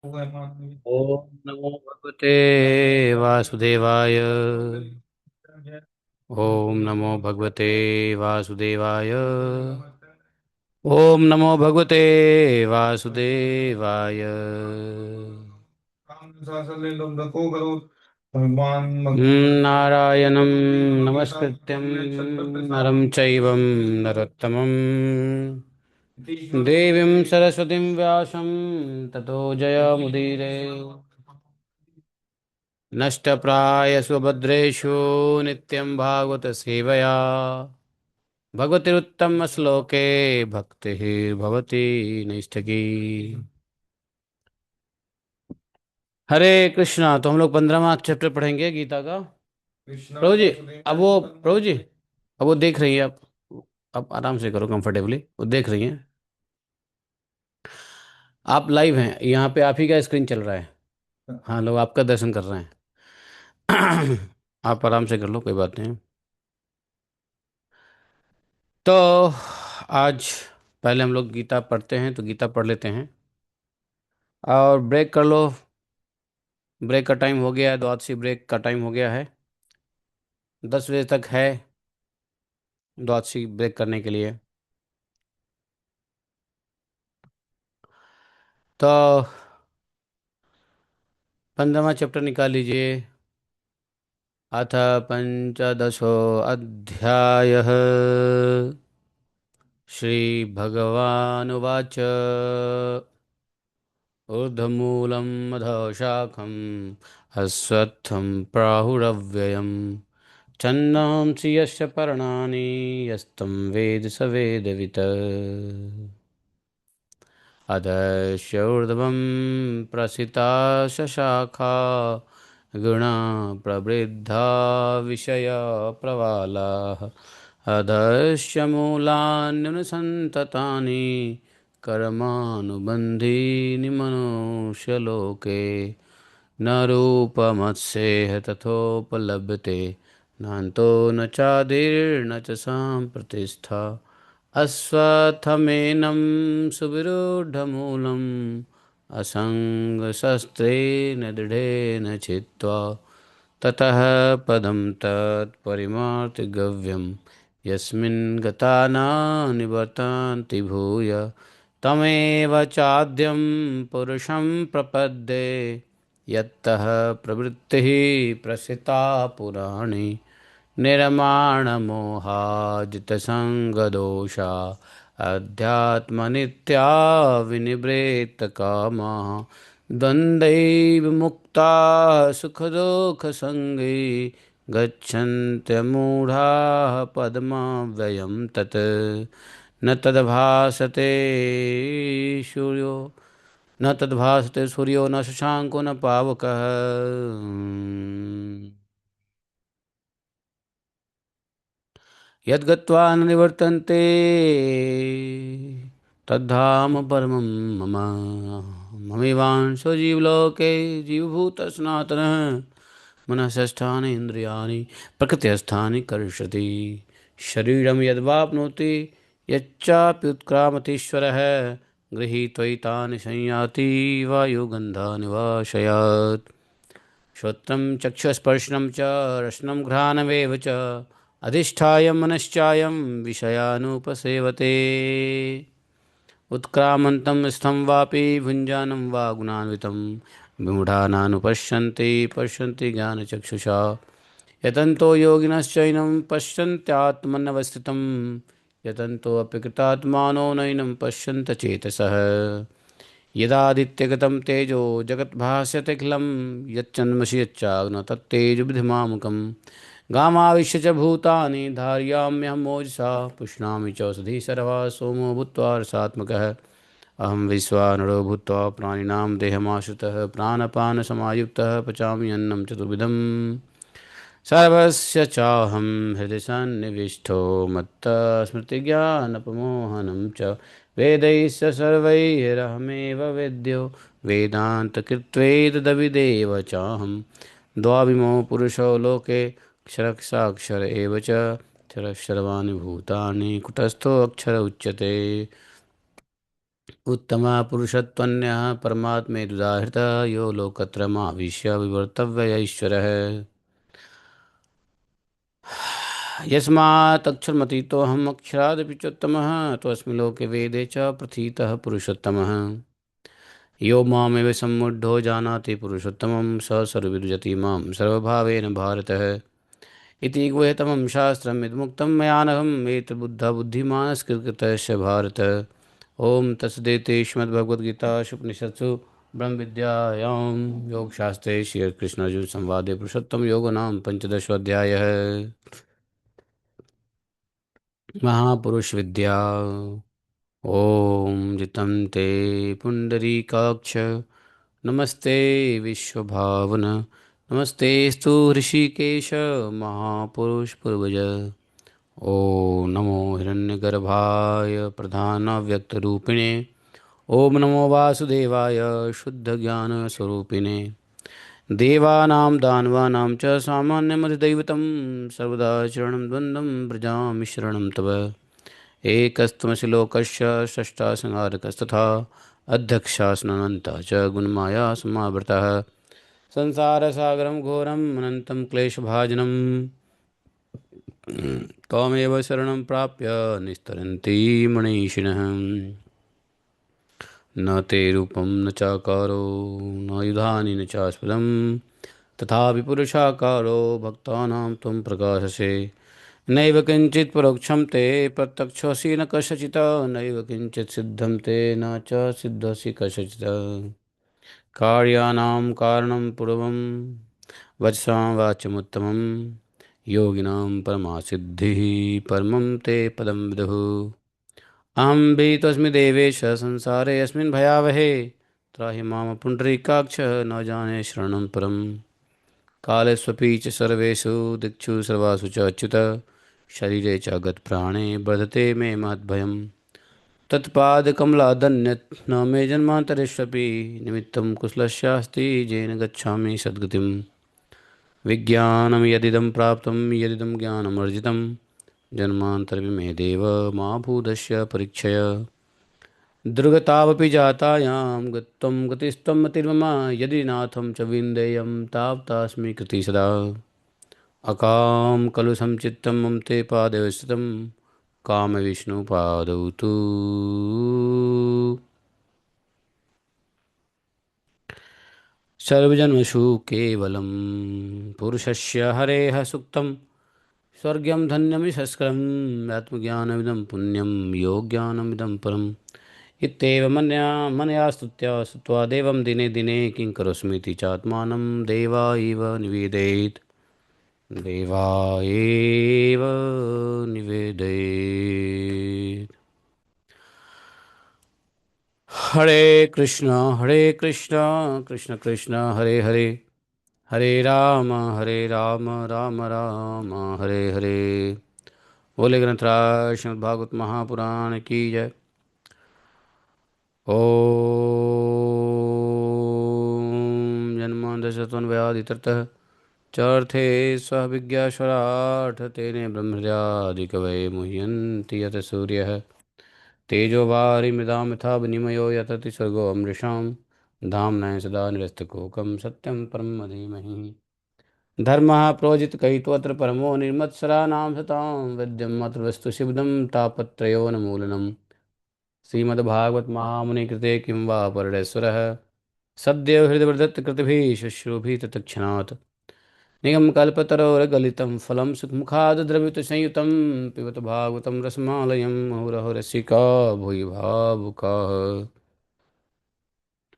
ओम नमो भगवते वासुदेवाय। ओम नमो भगवते वासुदेवाय। ओम नमो भगवते वासुदेवाय। नारायणं नमस्कृत्यं नरं चैवं नरोत्तमं देवीं सरस्वतीं व्यासं ततो जयमुदीरये। नष्टप्रायस्वभद्रेषु नित्यं भागवतसेवया भगवतिरुत्तमश्लोके भक्तिः भवति नैष्ठकी। हरे कृष्णा। तो हम लोग 15वां चैप्टर पढ़ेंगे गीता का। प्रभु जी, अब वो प्रभु जी, अब वो देख रही है आप। आप आराम से करो, कंफर्टेबली, वो देख रही हैं। आप लाइव हैं यहाँ पे, आप ही का स्क्रीन चल रहा है। हाँ, लोग आपका दर्शन कर रहे हैं। आप आराम से कर लो, कोई बात नहीं। तो आज पहले हम लोग गीता पढ़ते हैं, तो गीता पढ़ लेते हैं और ब्रेक कर लो। ब्रेक का टाइम हो गया है, द्वादशी ब्रेक का टाइम हो गया है। 10 बजे तक है द्वादशी ब्रेक करने के लिए। तो 15वां चैप्टर निकाल लीजिए। अथ पंचदशो अध्यायः। श्रीभगवानुवाच। ऊर्ध्वमूलं अधः शाखम् अश्वत्थं प्राहुरव्ययम् छन्दांसि यस्य पर्णानि यस्तं वेद स वेदवित्। अधस्य ऊर्ध्वं प्रसिता शशाखा गुणा प्रवृद्धा विषया प्रवालाः। अधस्य मूलान्यनुसन्ततानि कर्मानुबन्धीनि मनुष्यलोके न रूपमस्येह तथोपलभ्यते नान्तो न चादिर्न च सम्प्रतिष्ठा। अश्वत्थमेनं सुविरूढमूलम् असङ्गशस्त्रेण दृढेन छित्त्वा ततः पदं तत्परिमार्तिगव्यं यस्मिन् गता न निवर्तन्ति भूय तमेव चाद्यं पुरुषं प्रपद्ये यत्तः प्रवृत्तिः प्रसिता पुराणे निर्माणमोहाजितसङ्गदोषा अध्यात्मनित्या विनिवृत्तकामाः द्वन्द्वैर्विमुक्ता सुखदुःखसङ्गे गच्छन्त्यमूढाः पद्माव्ययं तत् न तद्भासते सूर्यो न तद्भासते सूर्यो न शशाङ्को न पावकः। यद्गत्वा न निवर्तन्ते तद्धाम परमं मम। ममेवांशो जीवलोके जीवभूतः सनातनः मनः षष्ठानि इन्द्रियाणि प्रकृत्यस्थानि कर्षति। शरीरं यद्वाप्नोति यच्चाप्युत्क्रामतीश्वरः गृहीत्वैतानि संयाति वायुगन्धानि वाशयात्। श्रोत्रं चक्षुस्पर्शनं च रसनं घ्राणमेव च अधिष्ठाय मनश्चायं विषयानुपसेवते। उत्क्रामन्तं स्थं वापि भुञ्जानं वा गुणान्वितं विमूढानानुपश्यन्ति पश्यन्ति ज्ञानचक्षुषा। यतन्तो योगिनश्चैनं पश्यन्त्यात्मनवस्थितं यतन्तोऽपि कृतात्मानो नैनं पश्यन्त चेतसः। यदादित्यगतं तेजो जगद्भास्यतेऽखिलं यच्चन्द्रमसि यच्चाग्नौ तत्तेजोविधिमामुकं गामाविश्य च भूतानि धारयाम्यहं मोजसा पुष्णामि चौषधी सर्वा सोमो भूत्वा रसात्मकः। अहं विश्वानरो भूत्वा प्राणिनां देहमाश्रितः प्राणपानसमायुक्तः पचामि अन्नं चतुर्विधं सर्वस्य चाहं हृदि सन्निविष्टो मत्तः स्मृतिज्ञानप्रमोहनं च वेदैश्च सर्वैरहमेव वेद्यो वेदान्तकृत्वेतदविदेव चाहं द्वाविमो पुरुषो लोके क्षरक्षाक्षर एव च क्षरक्षरवाणि भूतानि कुटस्थो अक्षर उच्यते। उत्तमा पुरुषत्वन्यः परमात्मेत्युदाहृतः यो लोकत्रयमाविश्य विवर्तव्य ईश्वरः। यस्मात् अक्षरमतीतोऽहम् अक्षरादपि चोत्तमः त्वस्मिन् लोके वेदे च प्रथितः पुरुषोत्तमः। यो मामेव सम्मूढो जानाति पुरुषोत्तमं स सर्वविद्यते मां सर्वभावेन भारतः। इति गुह्यतमं शास्त्रम् इदमुक्तं मया नघम् एतद्बुद्धा बुद्धिमानस्कृतस्य भारत। ओम तत्सदिति श्रीमद्भगवद्गीतासु उपनिषत्सु ब्रह्म विद्यायां योगशास्त्रे श्रीकृष्ण अर्जुन संवादे पुरुषोत्तम योगो नाम पंचदशोऽध्यायः। महापुरुष विद्या। ओम जितं ते पुंडरीकाक्ष नमस्ते विश्वभावन नमस्ते स्तु ऋषिकेश महापुरुष पूर्वज। ओ नमो हिरण्यगर्भाय प्रधानाव्यक्तरूपिणे। ओम नमो वासुदेवाय शुद्धज्ञानस्वरूपिणे। देवानां दानवानां च सामान्यमधिदैवतं सर्वदा शरणं द्वन्द्वं व्रजामि शरणं तव। एकस्त्वमसि लोकस्य षष्ठासंहारकस्तथा अध्यक्षासनन्ता च गुणमाया समावृतः। संसारसागरं घोरम् अनन्तं क्लेशभाजनं त्वमेव शरणं प्राप्य निस्तरन्ति मणिषिणः। न ते रूपं न चाकारो न युधानि न चास्पदं तथापि पुरुषाकारो भक्तानां त्वं प्रकाशसे। नैव किञ्चित् परोक्षं ते प्रत्यक्षोऽसि न कस्यचित् नैव किञ्चित् सिद्धं ते न च सिद्धोऽसि कस्यचित्। कार्याणां कारणं पूर्वं वचसां वाचमुत्तमं योगिनां परमासिद्धिः परमं ते पदं विदुः। अहं भीतोऽस्मि देवेश संसारे अस्मिन् भयावहे त्राहि माम पुण्डरीकाक्ष न जाने शरणं परम्। कालेष्वपि च सर्वेषु दिक्षु सर्वासु च अच्युत शरीरे च गतप्राणे वर्धते मे महद्भयम्। तत्पादकमलादन्यत् न मे जन्मान्तरेष्वपि निमित्तं कुशलस्यास्ति येन गच्छामि सद्गतिम्। विज्ञानं यदिदं प्राप्तं यदिदं ज्ञानमर्जितं जन्मान्तरविमेदेव मा भूतस्य परीक्षय। दुर्गतावपि जातायां गत्वं गतिस्त्वं मतिर्मम यदि नाथं च विन्देयं तावतास्मि कृति सदा। अकां खलु संचित्तं मम ते पादौ स्थितं कामविष्णुपादौ तु सर्वजन्मसु केवलं पुरुषस्य हरेः सुक्तं स्वर्ग्यं धन्यमिशस्करम् आत्मज्ञानमिदं पुण्यं योग्यानमिदं परम्। इत्येव मनया स्तुत्या स्तुत्वा देवं दिने दिने किं करोस्मीति चात्मानं देवा इव निवेदयेत्। देवा एव निवेदयेत्। हरे कृष्ण कृष्ण कृष्ण हरे हरे हरे राम राम राम हरे हरे। बोले ग्रंथराज श्रीमद् भागवत महापुराण की जय। ओम जन्मांधशतन्वयादितरतः चर्थे स्वविज्ञाश्वराठ तेने ब्रह्मर्यादिकवये मुह्यन्ति यत सूर्यः तेजो वारिमृदां यथा विनिमयो यतति सर्गो अमृषां धाम्ना सदा निरस्तकोकं सत्यं परं धीमहि। धर्मः प्रोजितकैतवत्र परमो निर्मत्सराणां सतां विद्यं अत्र वस्तु शिवदं तापत्रयोन्मूलनम्। श्रीमद्भागवत महामुनि कृते किं वा परडेश्वरः सद्यो हृदयवर्धत कृतभिः शुश्रूभिः तत्क्षणात् निगमकल्पतरोर्गलितं फलं सुखमुखादद्रवितसंयुतं पिबत भागवतं रसमालयं मुहुरहो रसिका भुवि भावुकाः।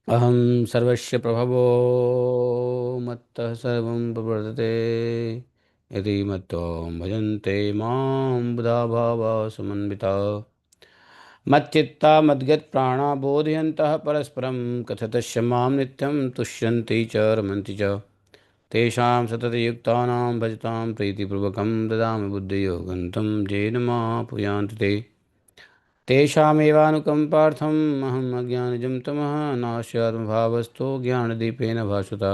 अहं सर्वस्य प्रभवो मत्तः सर्वं प्रवर्तते यदि मत्त्वं भजन्ते मां बुधा भावा समन्विता मच्चित्ता मद्गतप्राणा बोधयन्तः परस्परं कथयतस्य मां नित्यं तुष्यन्ति च रमन्ति च। तेषां सततयुक्तानां भजतां प्रीतिपूर्वकं ददामि बुद्धियोगं तं येन मापुयान्ति ते। तेषामेवानुकम्पार्थम् अहम् अज्ञानजं तमः नास्यात्मभावस्थो ज्ञानदीपेन भासुता।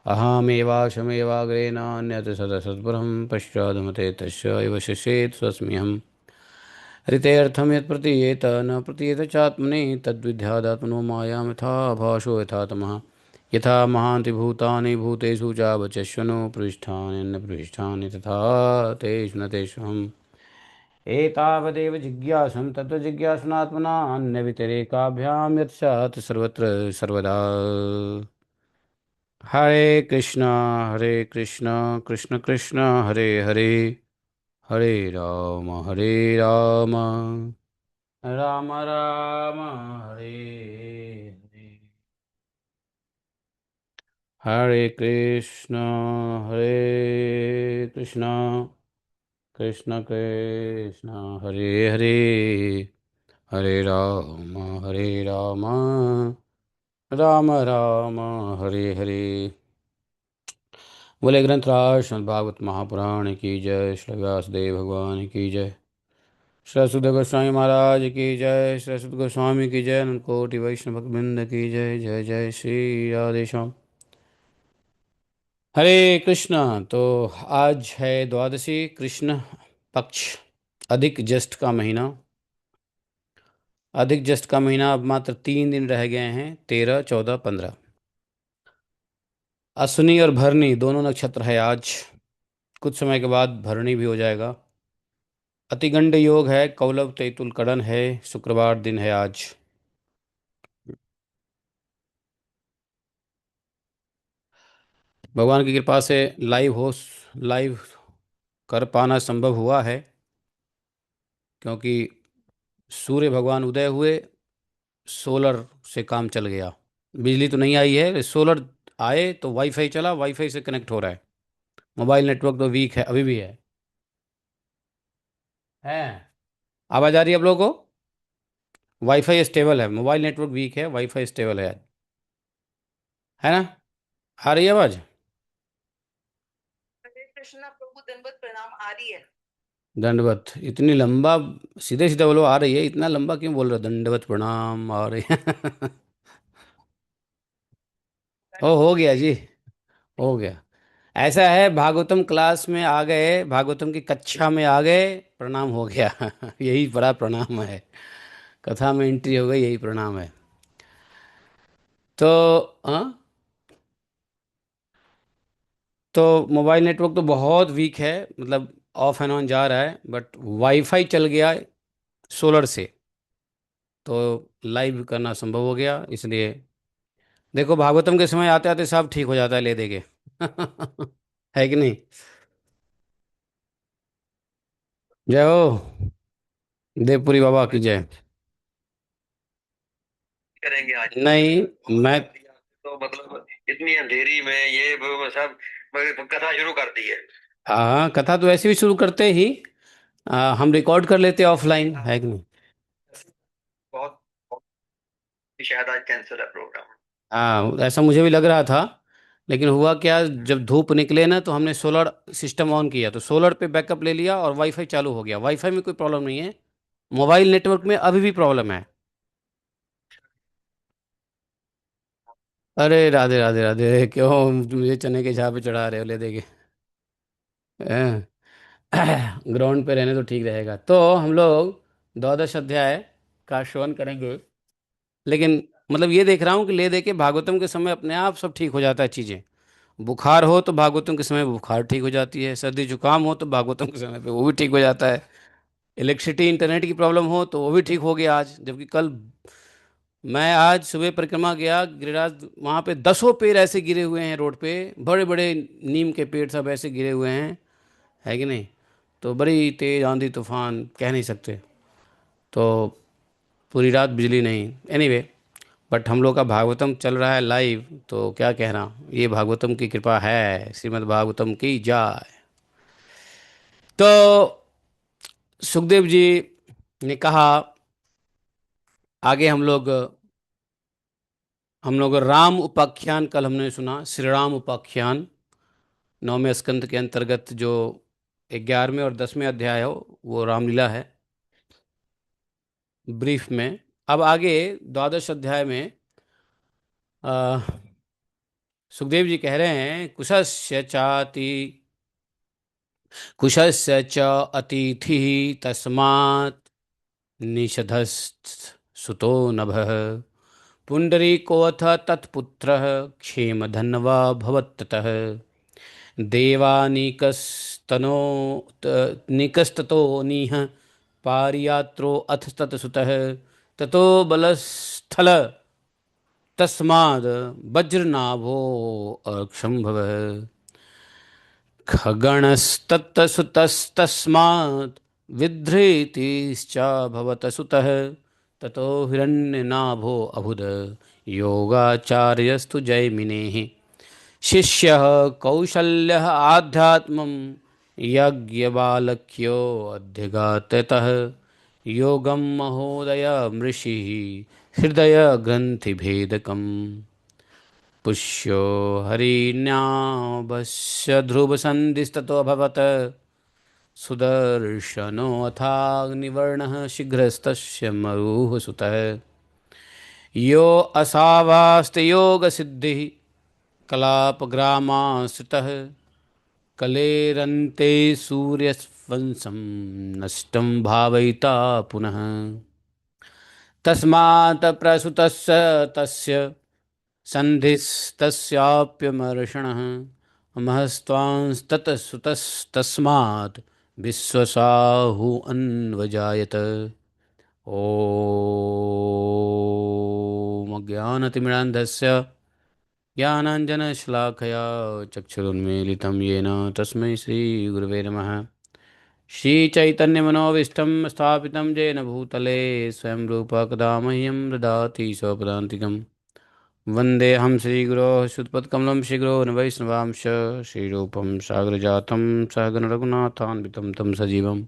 अहमेवाशमेवाग्रे नान्यत् सदसत्परं पश्चादमते तस्य एव शिष्येत् स्वस्म्यहम्। ऋतेऽर्थं यत् प्रतीयेत न प्रतीयेत चात्मनि तद्विद्यादात्मनो मायां यथा भासो यथा तमः यथा महान्ति भूतानि भूतेषु चावचश्वनो पृष्ठान्यन्यपृष्ठानि तथा तेषु न तेषु एतावदेव जिज्ञासं तत्त्वजिज्ञासनात्मना अन्यव्यतिरेकाभ्यां यत् स्यात् सर्वत्र सर्वदा। हरे कृष्ण कृष्ण कृष्ण हरे हरे हरे राम राम राम हरे हरे। हरे कृष्ण कृष्ण कृष्ण हरे हरे हरे राम राम राम हरे हरे। बोले ग्रंथराज श्रीमद् भागवत महापुराण की जय। श्री व्यासदेव भगवान की जय। श्री सुध गोस्वामी महाराज की जय। श्री सुध गोस्वामी की जय। अनंत कोटि वैष्णव भक्तवृंद की जय। जय जय श्री राधे श्याम। हरे कृष्णा। तो आज है द्वादशी कृष्ण पक्ष, अधिक ज्येष्ठ का महीना। अधिक ज्येष्ठ का महीना अब मात्र 3 दिन रह गए हैं, 13, 14, 15। अश्विनी और भरणी दोनों नक्षत्र है आज। कुछ समय के बाद भरणी भी हो जाएगा। अतिगंड योग है, कौलव तैतुल कड़न है, शुक्रवार दिन है आज। भगवान की कृपा से लाइव कर पाना संभव हुआ है, क्योंकि सूर्य भगवान उदय हुए, सोलर से काम चल गया। बिजली तो नहीं आई है, सोलर आए तो वाईफाई चला, वाईफाई से कनेक्ट हो रहा है। मोबाइल नेटवर्क तो वीक है, अभी भी है। आवाज़ आ रही है आप लोगों को? वाईफाई स्टेबल है, मोबाइल नेटवर्क वीक है, वाईफाई स्टेबल है ना? आ रही है आवाज़? हरे कृष्णा प्रभु, दंडवत प्रणाम। आ रही है। दंडवत इतनी लंबा, सीधे सीधे बोलो आ रही है, इतना लंबा क्यों बोल रहे हो? दंडवत प्रणाम आ रही है। ओ हो गया जी, हो गया। ऐसा है, भागवतम क्लास में आ गए, भागवतम की कक्षा में आ गए, प्रणाम हो गया। यही बड़ा प्रणाम है। कथा में एंट्री हो गई, यही प्रणाम है। तो हाँ, तो मोबाइल नेटवर्क तो बहुत वीक है, मतलब ऑफ एंड ऑन जा रहा है, बट वाईफाई चल गया सोलर से, तो लाइव करना संभव हो गया। इसलिए देखो, भागवतम के समय आते आते सब ठीक हो जाता है ले दे के। है कि नहीं? जय हो, देवपुरी बाबा की जय। करेंगे आज नहीं, मैं तो मतलब इतनी अंधेरी में सब कथा शुरू कर दी है। हाँ, कथा तो ऐसे भी शुरू करते ही हम रिकॉर्ड कर लेते ऑफलाइन, है कि नहीं? बहुत बहुत- शायद आज कैंसिल है प्रोग्राम। हाँ, ऐसा मुझे भी लग रहा था, लेकिन हुआ क्या, जब धूप निकले ना तो हमने सोलर सिस्टम ऑन किया, तो सोलर पे बैकअप ले लिया और वाईफाई चालू हो गया। वाईफाई में कोई प्रॉब्लम नहीं है, मोबाइल नेटवर्क में अभी भी प्रॉब्लम है। अरे राधे राधे राधे, क्यों मुझे चने के झाड़ पे चढ़ा रहे हो ले देके? ग्राउंड पे रहने तो ठीक रहेगा। तो हम लोग द्वादश अध्याय का श्रवण करेंगे, लेकिन मतलब ये देख रहा हूँ कि ले दे के भागवतम के समय अपने आप सब ठीक हो जाता है चीज़ें। बुखार हो तो भागवतम के समय बुखार ठीक हो जाती है, सर्दी जुकाम हो तो भागवतम के समय पे वो भी ठीक हो जाता है। इलेक्ट्रिसिटी इंटरनेट की प्रॉब्लम हो तो वो भी ठीक हो गया आज, जबकि कल मैं आज सुबह परिक्रमा गया गिरिराज, वहाँ पे 10 पेड़ ऐसे गिरे हुए हैं रोड पे, बड़े बड़े नीम के पेड़ सब ऐसे गिरे हुए हैं, है कि नहीं? तो बड़ी तेज आंधी तूफान, कह नहीं सकते। तो पूरी रात बिजली नहीं, एनीवे। बट हम लोग का भागवतम चल रहा है लाइव, तो क्या कहना, ये भागवतम की कृपा है, श्रीमद् भागवतम की जय। तो सुखदेव जी ने कहा, आगे हम लोग राम उपाख्यान कल हमने सुना, श्री राम उपाख्यान 9वें स्कंद के अंतर्गत जो 11वें और 10वें अध्याय हो, वो रामलीला है ब्रीफ में। अब आगे द्वादश अध्याय में अ, सुखदेव जी कह रहे हैं, कुशस्य च अतिथि तस्मात् निषधस्तुतो नभः पुण्डरीकोऽथ तत्पुत्रः क्षेमधन्वा भवत्ततः देवानीकस्तनो निकस्ततो नीह पारियात्रो अथ ततसुतः ततो बलस्थल तस्माद् वज्रनाभो अर्क्षम्भवः खगणस्तत्तसुतस्तस्मात् विधृतिश्चाभवत सुतः ततो हिरण्यनाभो अभुद योगाचार्यस्तु जैमिनेः शिष्यः कौशल्यः आध्यात्मं यज्ञबालक्यो अध्यगाततः योगं महोदय ऋषिः हृदय ग्रन्थिभेदकम् पुष्यो हरिण्याभस्य ध्रुवसन्धिस्ततोऽभवत् सुदर्शनोऽथाग्निवर्णः शीघ्रस्तस्य मरुः सुतः यो असावास्ते योगसिद्धिः कलापग्रामाश्रितः कलेरन्ते सूर्यवंशं नष्टं भावयिता पुनः तस्मात् प्रसुतस्य तस्य सन्धिस्तस्याप्यमर्षणः महस्त्वांस्ततसुतस्तस्मात् विश्वसाहु अन्वजायत ॐ अज्ञानतिमिरान्धस्य ज्ञानाञ्जनशलाकया चक्षुरुन्मीलितं येन तस्मै श्रीगुरवे नमः श्रीचैतन्यमनोभीष्टं स्थापितं येन भूतले स्वयं रूपा कदा मह्यं ददाति स्वपदान्तिकम् वन्देऽहं श्रीगुरोः श्रुतपदकमलं श्रीगुरोन् वैष्णवांश श्रीरूपं सागरजातं सहगण रघुनाथान्वितं तं सजीवं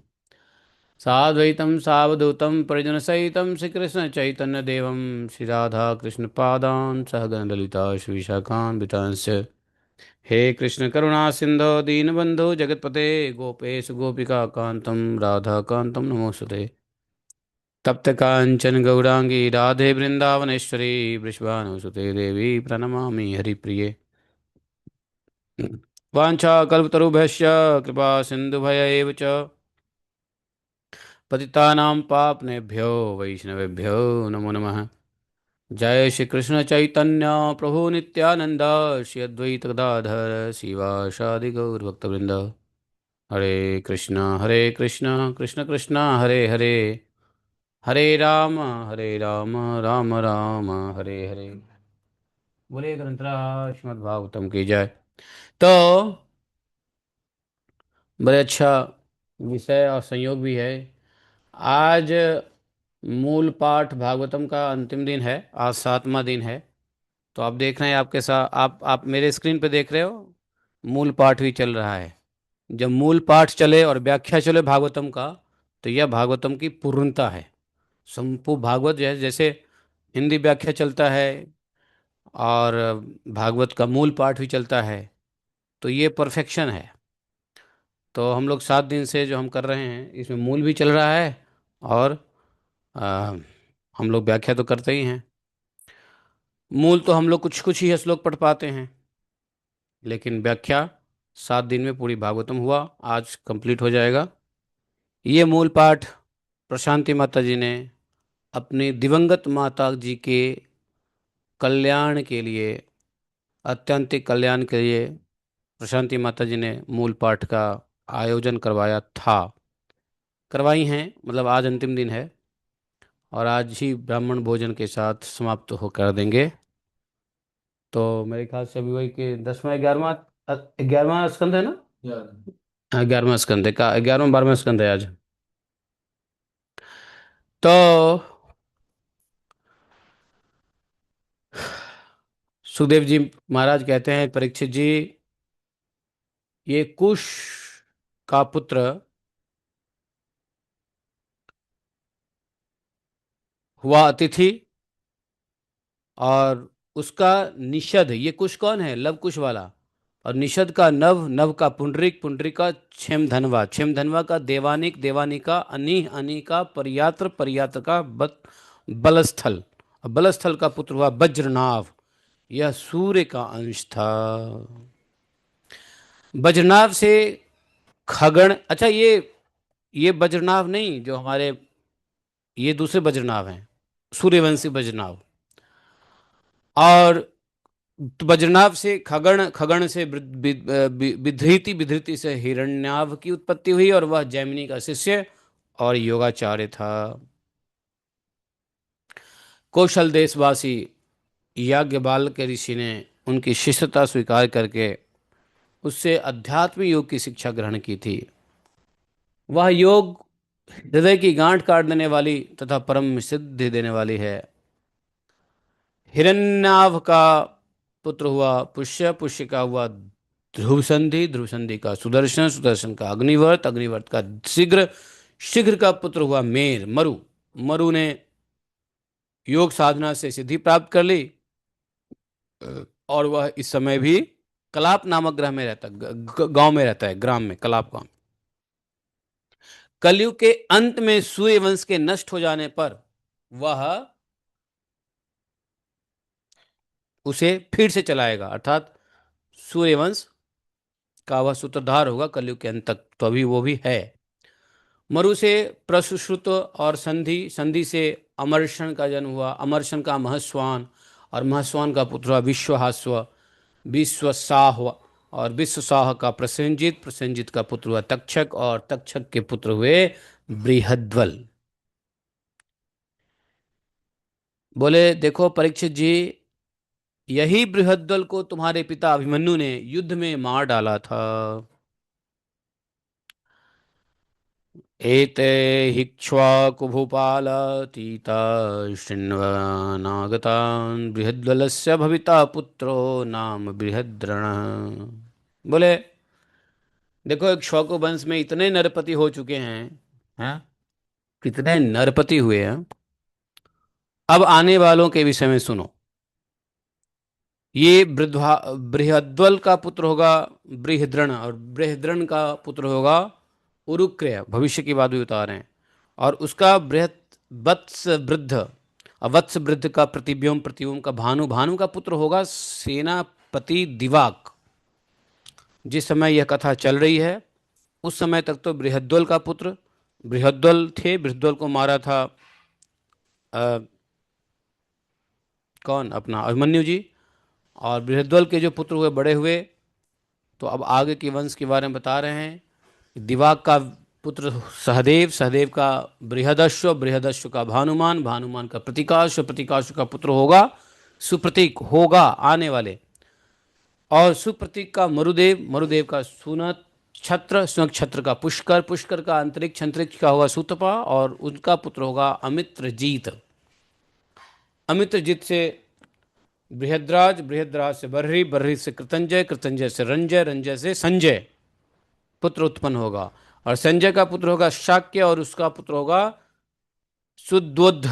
साद्वैतं सावधूतं परिजनसहितं श्रीकृष्णचैतन्यदेवं श्रीराधाकृष्णपादान् सहगणललिता श्रीशाखान्वितांश्च हे कृष्ण करुणा सिन्धो दीनबन्धो जगत्पते गोपेश गोपिकान्तं राधाकान्तं नमोऽस्तुते तप्त कांचन गौरांगी राधे वृंदावनेश्वरी वृषभानुसुते देवी प्रणमामि हरिप्रिये वाञ्छाकल्पतरुभ्यश्च कृपा सिन्धुभय एव च पतितानां पावनेभ्यो वैष्णवेभ्यो नमो नमः जय श्री कृष्ण चैतन्य प्रभु नित्यानंद श्री अद्वैत गदाधर शिवासादि गौरभक्तवृंद हरे कृष्ण कृष्ण कृष्ण हरे हरे हरे राम राम राम हरे हरे बोले ग्रंथराज श्रीमद् भागवतम की जय। तो बड़े अच्छा विषय और संयोग भी है। आज मूल पाठ भागवतम का अंतिम दिन है, आज 7वां दिन है। तो आप देख रहे हैं, आपके साथ आप मेरे स्क्रीन पे देख रहे हो, मूल पाठ भी चल रहा है। जब मूल पाठ चले और व्याख्या चले भागवतम का, तो यह भागवतम की पूर्णता है। संपूर्ण भागवत जैसे हिंदी व्याख्या चलता है और भागवत का मूल पाठ भी चलता है, तो ये परफेक्शन है। तो हम लोग 7 दिन से जो हम कर रहे हैं, इसमें मूल भी चल रहा है और आ, हम लोग व्याख्या तो करते ही हैं। मूल तो हम लोग कुछ कुछ ही श्लोक पढ़ पाते हैं, लेकिन व्याख्या 7 दिन में पूरी भागवतम हुआ, आज कंप्लीट हो जाएगा। ये मूल पाठ प्रशांति माता जी ने अपनी दिवंगत माता जी के कल्याण के लिए, अत्यंतिक कल्याण के लिए प्रशांति माता जी ने मूल पाठ का आयोजन करवाया था, करवाई हैं, मतलब आज अंतिम दिन है और आज ही ब्राह्मण भोजन के साथ समाप्त हो कर देंगे। तो मेरे ख्याल से अभी वही कि 10वां 11वां स्कंद है ना। हाँ, 11वां स्कंद है का, 11वां 12वां स्कंद है आज। तो सुखदेव जी महाराज कहते हैं, परीक्षित जी, ये कुश का पुत्र हुआ अतिथि, और उसका निषद, ये कुश कौन है, लव कुश वाला, और निषद का नव, नव का पुंडरीक, पुंडरीक का क्षेम धनवा, क्षेम धनवा का देवानिक, देवानिका अनीह, अनीह का परियात्र, परियात्र का बलस्थल, और बलस्थल का पुत्र हुआ वज्रनाभ। यह सूर्य का अंश था। वज्रनाभ से खगण, अच्छा ये वज्रनाभ नहीं जो हमारे ये दूसरे बज्रनाभ हैं, सूर्यवंशी बज्रनाभ। और बज्रनाभ से खगण, खगण से विधृति, विधृति से हिरण्याभ की उत्पत्ति हुई, और वह जैमिनी का शिष्य और योगाचार्य था। कौशल देशवासी याज्ञवल्क्य के ऋषि ने उनकी शिष्यता स्वीकार करके उससे अध्यात्म योग की शिक्षा ग्रहण की थी। वह योग हृदय की गांठ काट देने वाली तथा परम सिद्धि देने वाली है। हिरण्याभ का पुत्र हुआ पुष्य, पुष्य का हुआ ध्रुव संधि, ध्रुव संधि का सुदर्शन, सुदर्शन का अग्निवर्त, अग्निवर्त का शीघ्र, शीघ्र का पुत्र हुआ मेर, मरु। मरु ने योग साधना से सिद्धि प्राप्त कर ली, और वह इस समय भी कलाप नामक ग्रह में रहता, गांव में रहता है, ग्राम में, कलाप गांव। कलयुग के अंत में सूर्यवंश के नष्ट हो जाने पर वह उसे फिर से चलाएगा, अर्थात सूर्यवंश का वह सूत्रधार होगा कलयुग के अंत तक, तो अभी वो भी है। मरु से प्रसुश्रुत और संधि, संधि से अमर्षण का जन्म हुआ, अमर्षण का महस्वान, और महस्वान का पुत्र हुआ विश्वहास्व, विश्वसाह, और विश्वसाह का प्रसेनजित, प्रसेनजित का पुत्र हुआ तक्षक, और तक्षक के पुत्र हुए बृहद्वल। बोले देखो परीक्षित जी, यही बृहद्दल को तुम्हारे पिता अभिमन्यु ने युद्ध में मार डाला था। एते हिक्ष्वाकुभूपाल तीता शृण्वनागतान् बृहद्दलस्य भविता पुत्रो नाम बृहद्रणः। बोले देखो, इक्ष्वाकु वंश में इतने नरपति हो चुके हैं, कितने नरपति हुए हैं। अब आने वालों के विषय में सुनो। ये बृहद्वल का पुत्र होगा बृहद्रण, और बृहद्रण का पुत्र होगा उरुक्रय, भविष्य की बात भी बता रहे हैं। और उसका बृहत वत्स वृद्ध, वत्स वृद्ध का प्रतिव्योम, प्रतिव्योम का भानु, भानु का पुत्र होगा सेनापति दिवाक। जिस समय यह कथा चल रही है उस समय तक तो बृहद्वल का पुत्र बृहद्वल थे। बृहद्वल को मारा था अ, कौन, अपना अभिमन्यु जी। और बृहद्वल के जो पुत्र हुए बड़े हुए, तो अब आगे के वंश के बारे में बता रहे हैं। दिवाक का पुत्र सहदेव, सहदेव का बृहदश्व, बृहदश्व का भानुमान, भानुमान का प्रतीकाश्व, प्रतीकाश्व का पुत्र होगा सुप्रतीक, होगा आने वाले। और सुप्रतीक का मरुदेव, मरुदेव का सुनत छत्र, सुनक छत्र का पुष्कर, पुष्कर का अंतरिक्ष, अंतरिक्ष का होगा सुतपा, और उनका पुत्र होगा अमित्रजीत। अमित्रजीत से बृहद्राज, बृहद्राज से बर्ही, बर्ही से कृतंजय, कृतंजय से रंजय, रंजय से संजय पुत्र उत्पन्न होगा। और संजय का पुत्र होगा शाक्य, और उसका पुत्र होगा सुद्वोध,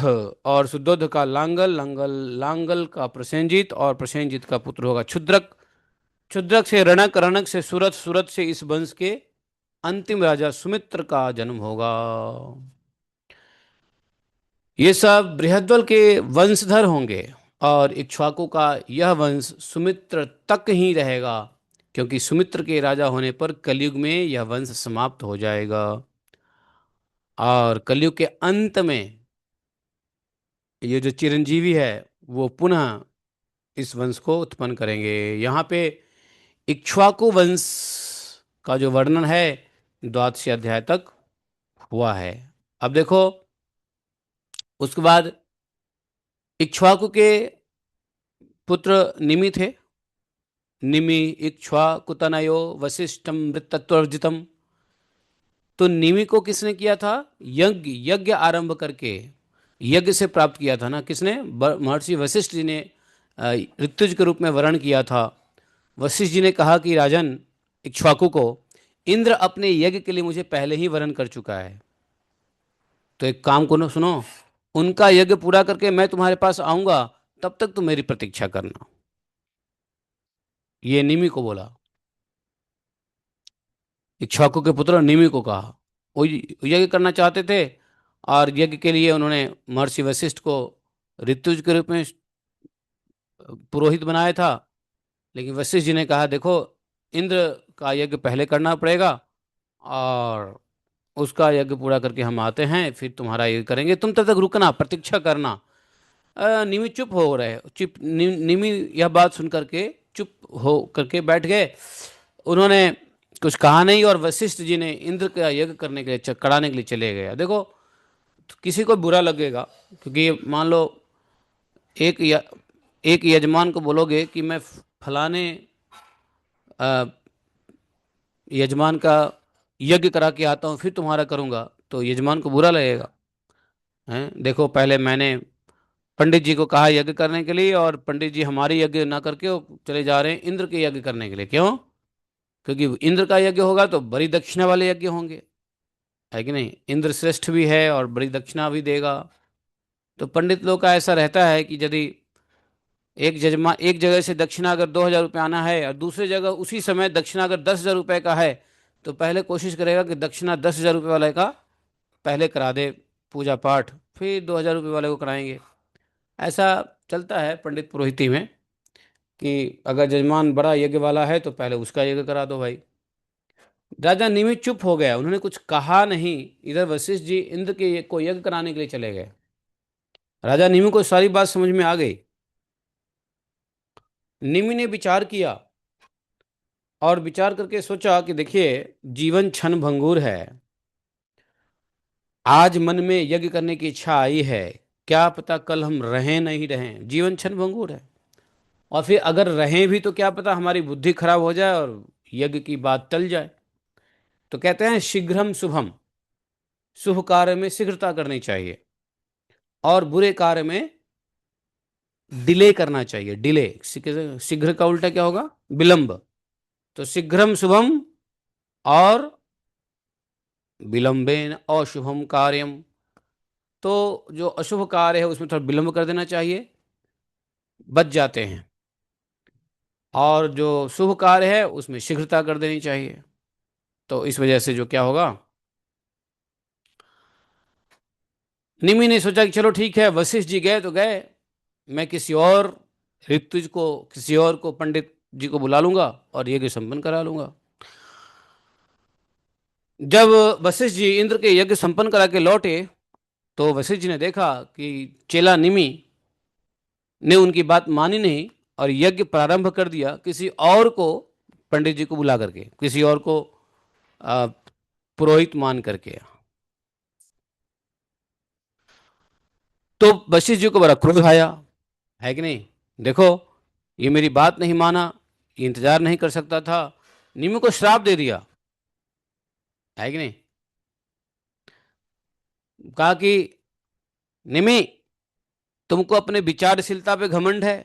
और सुद्वोध का लांगल, लांगल, लांगल का प्रसेनजित, और प्रसेनजित का पुत्र होगा क्षुद्रक, क्षुद्रक से रणक, रणक से सूरत, सूरत से इस वंश के अंतिम राजा सुमित्र का जन्म होगा। ये सब बृहद्वल के वंशधर होंगे, और इक्ष्वाकु का यह वंश सुमित्र तक ही रहेगा, क्योंकि सुमित्र के राजा होने पर कलयुग में यह वंश समाप्त हो जाएगा। और कलयुग के अंत में ये जो चिरंजीवी है वो पुनः इस वंश को उत्पन्न करेंगे। यहाँ पे इक्ष्वाकु वंश का जो वर्णन है द्वादश अध्याय तक हुआ है। अब देखो उसके बाद इक्ष्वाकु के पुत्र निमि थे। निमि इक्ष्वाकुतनयो वशिष्ठम वृत्तत्वर्जितम। तो निमि को किसने किया था? यज्ञ, यज्ञ आरंभ करके यज्ञ से प्राप्त किया था ना, किसने? महर्षि वशिष्ठ जी ने ऋतुज के रूप में वर्ण किया था। वशिष्ठ जी ने कहा कि राजन इक्ष्वाकु को, इंद्र अपने यज्ञ के लिए मुझे पहले ही वर्ण कर चुका है, तो एक काम को ना सुनो, उनका यज्ञ पूरा करके मैं तुम्हारे पास आऊंगा, तब तक तुम मेरी प्रतीक्षा करना। ये निमि को बोला, इक्ष्वाकु के पुत्र निमि को कहा। वो यज्ञ करना चाहते थे, और यज्ञ के लिए उन्होंने महर्षि वशिष्ठ को ऋतुज के रूप में पुरोहित बनाया था। लेकिन वशिष्ठ जी ने कहा देखो, इंद्र का यज्ञ पहले करना पड़ेगा, और उसका यज्ञ पूरा करके हम आते हैं, फिर तुम्हारा यज्ञ करेंगे, तुम तब तक रुकना, प्रतीक्षा करना। निमि चुप हो रहे, निमि यह बात सुन करके चुप हो करके बैठ गए। उन्होंने कुछ कहा नहीं, और वशिष्ठ जी ने इंद्र का यज्ञ करने के लिए कराने के लिए चले गए। देखो, किसी को बुरा लगेगा, क्योंकि मान लो एक एक यजमान को बोलोगे कि मैं फलाने अ, यजमान का यज्ञ करा के आता हूँ फिर तुम्हारा करूँगा, तो यजमान को बुरा लगेगा। हैं, देखो पहले मैंने पंडित जी को कहा यज्ञ करने के लिए, और पंडित जी हमारे यज्ञ ना करके वो चले जा रहे हैं इंद्र के यज्ञ करने के लिए। क्यों? क्योंकि इंद्र का यज्ञ होगा तो बड़ी दक्षिणा वाले यज्ञ होंगे, है कि नहीं? इंद्र श्रेष्ठ भी है और बड़ी दक्षिणा भी देगा। तो पंडित लोग का ऐसा रहता है कि यदि एक जगह से दक्षिणा अगर 2,000 रुपये आना है, और दूसरी जगह उसी समय दक्षिणा अगर 10,000 रुपये का है, तो पहले कोशिश करेगा कि दक्षिणा 10,000 रुपये वाले का पहले करा दे पूजा पाठ, फिर 2,000 रुपये वाले को कराएंगे। ऐसा चलता है पंडित पुरोहिती में, कि अगर जजमान बड़ा यज्ञ वाला है तो पहले उसका यज्ञ करा दो भाई। राजा निमित चुप हो गया, उन्होंने कुछ कहा नहीं। इधर वशिष्ठ जी इंद्र के को यज्ञ कराने के लिए चले गए। राजा निमि को सारी बात समझ में आ गई। निमि ने विचार किया, और विचार करके सोचा कि देखिए, जीवन क्षण भंगुर है। आज मन में यज्ञ करने की इच्छा आई है, क्या पता कल हम रहें नहीं रहें, जीवन क्षण भंगुर है। और फिर अगर रहें भी तो क्या पता हमारी बुद्धि खराब हो जाए और यज्ञ की बात टल जाए। तो कहते हैं शीघ्रम शुभम, शुभ कार्य में शीघ्रता करनी चाहिए, और बुरे कार्य में डिले करना चाहिए। डिले, शीघ्र का उल्टा क्या होगा? विलंब। तो शीघ्रम शुभम और विलंबेन अशुभम कार्यम। तो जो अशुभ कार्य है उसमें थोड़ा विलंब कर देना चाहिए, बच जाते हैं। और जो शुभ कार्य है उसमें शीघ्रता कर देनी चाहिए। तो इस वजह से जो क्या होगा, निमि ने सोचा कि चलो ठीक है, वशिष्ठ जी गए तो गए, मैं किसी और को पंडित जी को बुला लूंगा और यज्ञ संपन्न करा लूंगा। जब वशिष्ठ जी इंद्र के यज्ञ संपन्न करा के लौटे, तो वशिष्ठ जी ने देखा कि चेला निमि ने उनकी बात मानी नहीं, और यज्ञ प्रारंभ कर दिया किसी और को, पंडित जी को बुला करके, किसी और को अ, पुरोहित मान करके। तो वशिष्ठ जी को बड़ा क्रोध आया, है कि नहीं? देखो, ये मेरी बात नहीं माना, ये इंतजार नहीं कर सकता था, निमि को श्राप दे दिया, है कि नहीं? कहा कि निमि, तुमको अपने विचारशीलता पे घमंड है,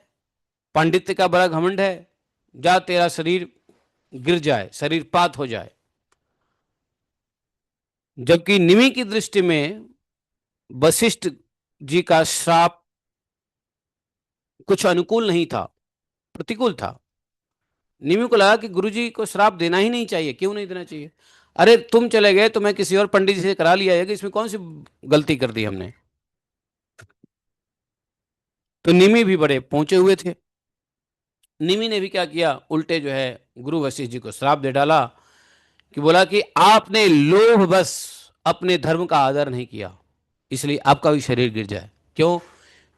पांडित्य का बड़ा घमंड है, जा तेरा शरीर गिर जाए, शरीर पात हो जाए। जबकि निमि की दृष्टि में वशिष्ठ जी का श्राप कुछ अनुकूल नहीं था, प्रतिकूल था। निमि को लगा कि गुरुजी को श्राप देना ही नहीं चाहिए, क्यों नहीं देना चाहिए? अरे तुम चले गए तो मैं किसी और पंडित जी से करा लिया है, कि इसमें कौन सी गलती कर दी हमने? तो निमि भी बड़े पहुंचे हुए थे। निमि ने भी क्या किया, उल्टे जो है गुरु वशिष्ठ जी को श्राप दे डाला, कि बोला कि आपने लोभ बस अपने धर्म का आदर नहीं किया, इसलिए आपका भी शरीर गिर जाए। क्यों?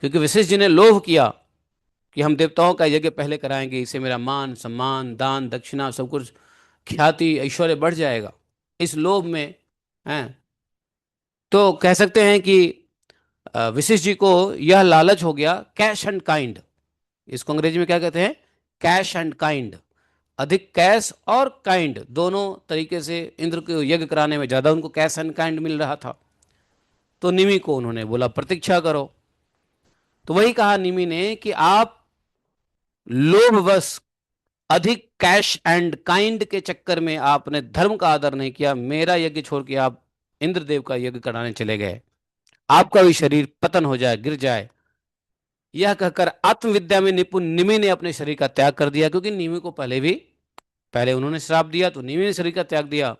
क्योंकि वशिष्ठ जी ने लोभ किया कि हम देवताओं का यज्ञ पहले कराएंगे, इससे मेरा मान सम्मान दान दक्षिणा सब कुछ, ख्याति ऐश्वर्य बढ़ जाएगा। इस लोभ में हैं, तो कह सकते हैं कि वशिष्ठ जी को यह लालच हो गया, कैश एंड काइंड। इसको अंग्रेजी में क्या कहते हैं? Cash and kind. अधिक कैश और काइंड दोनों तरीके से इंद्र को यज्ञ कराने में ज्यादा उनको कैश एंड काइंड मिल रहा था। तो निमि को उन्होंने बोला प्रतीक्षा करो। तो वही कहा निमि ने कि आप लोभवश, अधिक कैश एंड काइंड के चक्कर में आपने धर्म का आदर नहीं किया, मेरा यज्ञ छोड़ के आप इंद्रदेव का यज्ञ कराने चले गए, आपका भी शरीर पतन हो जाए, गिर जाए। यह कहकर आत्मविद्या में निपुण निमि ने अपने शरीर का त्याग कर दिया, क्योंकि निमि को पहले उन्होंने श्राप दिया, तो निमि ने शरीर का त्याग दिया।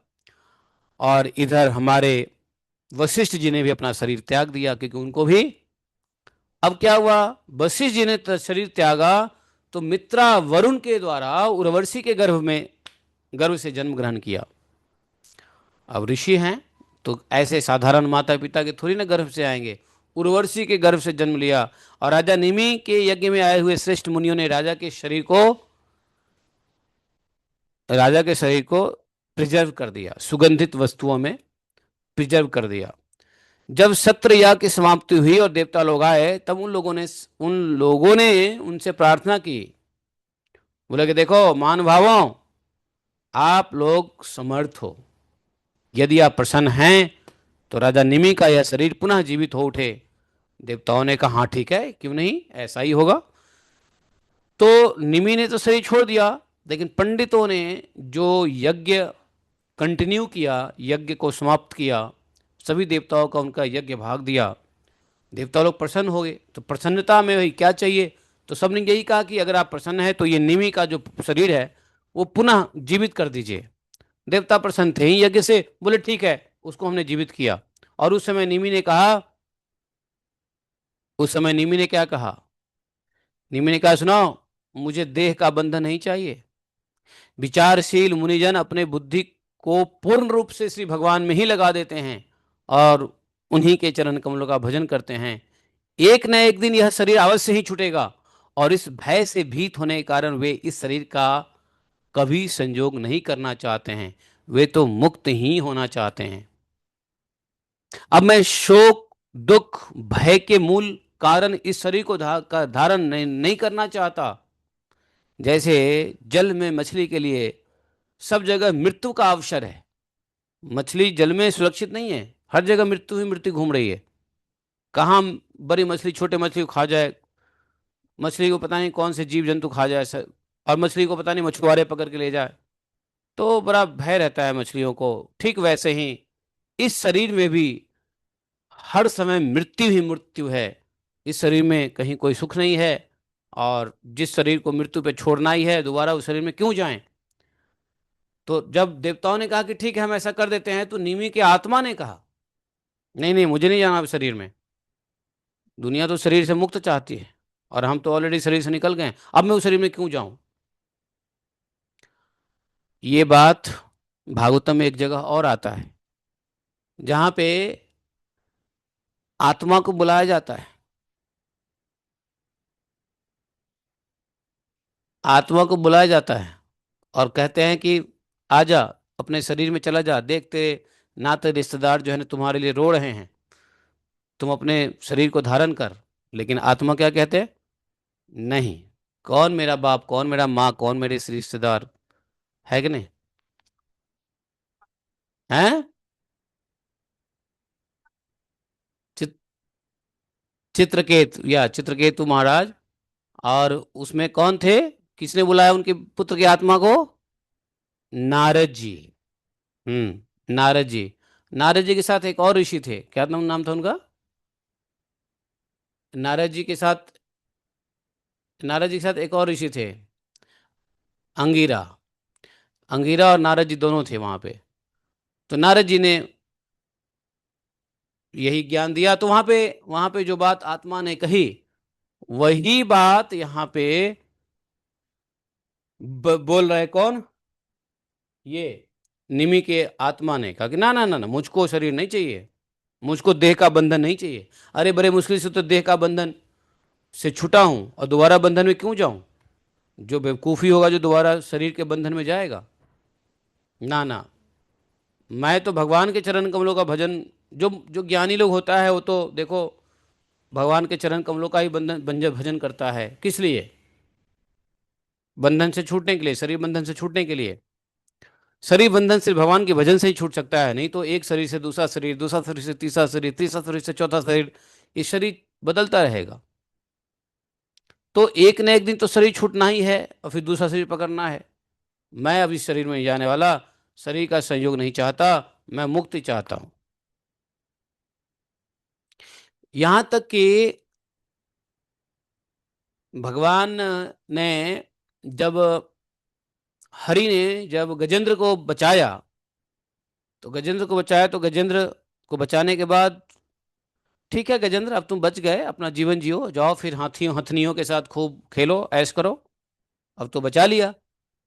और इधर हमारे वशिष्ठ जी ने भी अपना शरीर त्याग दिया, क्योंकि उनको भी अब क्या हुआ, वशिष्ठ जी ने शरीर त्यागा तो मित्रा वरुण के द्वारा उर्वशी के गर्भ से जन्म ग्रहण किया। अब ऋषि हैं तो ऐसे साधारण माता पिता के थोड़ी ना गर्भ से आएंगे, उर्वशी के गर्भ से जन्म लिया। और राजा निमि के यज्ञ में आए हुए श्रेष्ठ मुनियों ने राजा के शरीर को प्रिजर्व कर दिया, सुगंधित वस्तुओं में प्रिजर्व कर दिया। जब सत्र याग की समाप्ति हुई और देवता लोग आए, तब उन लोगों ने उनसे प्रार्थना की। बोले कि देखो महानुभावों, आप लोग समर्थ हो, यदि आप प्रसन्न हैं तो राजा निमि का यह शरीर पुनः जीवित हो उठे। देवताओं ने कहा हाँ ठीक है, क्यों नहीं, ऐसा ही होगा। तो निमि ने तो शरीर छोड़ दिया, लेकिन पंडितों ने जो यज्ञ कंटिन्यू किया, यज्ञ को समाप्त किया, सभी देवताओं का उनका यज्ञ भाग दिया। देवता लोग प्रसन्न हो गए। तो प्रसन्नता में भाई क्या चाहिए, तो सबने यही कहा कि अगर आप प्रसन्न हैं तो ये निमि का जो शरीर है वो पुनः जीवित कर दीजिए। देवता प्रसन्न थे ही यज्ञ से, बोले ठीक है, उसको हमने जीवित किया। और उस समय निमि ने क्या कहा, निमि ने कहा सुनो, मुझे देह का बंधन नहीं चाहिए। विचारशील मुनिजन अपने बुद्धि को पूर्ण रूप से श्री भगवान में ही लगा देते हैं और उन्हीं के चरण कमलों का भजन करते हैं। एक न एक दिन यह शरीर अवश्य ही छूटेगा, और इस भय से भीत होने के कारण वे इस शरीर का कभी संयोग नहीं करना चाहते हैं। वे तो मुक्त ही होना चाहते हैं। अब मैं शोक, दुख, भय के मूल कारण इस शरीर को का धारण नहीं करना चाहता। जैसे जल में मछली के लिए सब जगह मृत्यु का अवसर है, मछली जल में सुरक्षित नहीं है, हर जगह मृत्यु ही मृत्यु घूम रही है। कहाँ बड़ी मछली छोटे मछली को खा जाए, मछली को पता नहीं कौन से जीव जंतु खा जाए सर, और मछली को पता नहीं मछुआरे पकड़ के ले जाए, तो बड़ा भय रहता है मछलियों को। ठीक वैसे ही इस शरीर में भी हर समय मृत्यु ही मृत्यु है। इस शरीर में कहीं कोई सुख नहीं है, और जिस शरीर को मृत्यु पे छोड़ना ही है, दोबारा उस शरीर में क्यों जाएं। तो जब देवताओं ने कहा कि ठीक है हम ऐसा कर देते हैं, तो निमि के आत्मा ने कहा नहीं नहीं, मुझे नहीं जाना अब शरीर में। दुनिया तो शरीर से मुक्त चाहती है, और हम तो ऑलरेडी शरीर से निकल गए हैं, अब मैं उस शरीर में क्यों जाऊं। ये बात भागवतम में एक जगह और आता है, जहां पे आत्मा को बुलाया जाता है। आत्मा को बुलाया जाता है और कहते हैं कि आजा, अपने शरीर में चला जा, देख तेरे नाते रिश्तेदार जो है ना तुम्हारे लिए रो रहे हैं, तुम अपने शरीर को धारण कर। लेकिन आत्मा क्या कहते हैं, नहीं, कौन मेरा बाप, कौन मेरा माँ, कौन मेरे रिश्तेदार, है कि नहीं, हैं। चित, चित्रकेतु महाराज। और उसमें कौन थे, किसने बुलाया उनके पुत्र की आत्मा को, नारद जी। नारद जी। नारद जी के साथ एक और ऋषि थे, क्या नाम था उनका, नारद जी के साथ नारद जी के साथ एक और ऋषि थे, अंगिरा। अंगिरा और नारद जी दोनों थे वहां पे। तो नारद जी ने यही ज्ञान दिया। तो वहां पे जो बात आत्मा ने कही, वही बात यहाँ पे बोल रहे कौन, ये निमि के आत्मा ने कहा कि ना ना ना ना, मुझको शरीर नहीं चाहिए, मुझको देह का बंधन नहीं चाहिए। अरे बड़े मुश्किल से तो देह का बंधन से छुटा हूं, और दोबारा बंधन में क्यों जाऊं। जो बेवकूफ़ी होगा जो दोबारा शरीर के बंधन में जाएगा, ना ना। मैं तो भगवान के चरण कमलों का भजन, जो जो ज्ञानी लोग होता है वो तो देखो भगवान के चरण कमलों का ही भजन करता है। किस लिए, बंधन से छूटने के लिए, शरीर बंधन से छूटने के लिए। शरीर बंधन सिर्फ भगवान के भजन से ही छूट सकता है, नहीं तो एक शरीर से दूसरा शरीर, दूसरा शरीर से तीसरा शरीर, तीसरा शरीर से चौथा शरीर, ये शरीर बदलता रहेगा। तो एक न एक दिन तो शरीर छूटना ही है, और फिर दूसरा शरीर पकड़ना है। मैं अब इस शरीर में जाने वाला, शरीर का संयोग नहीं चाहता, मैं मुक्ति चाहता हूं। यहां तक कि भगवान ने जब हरि ने जब गजेंद्र को बचाया, तो गजेंद्र को बचाने के बाद ठीक है गजेंद्र, अब तुम बच गए, अपना जीवन जियो, जाओ फिर हाथियों हथनियों के साथ खूब खेलो ऐश करो, अब तो बचा लिया।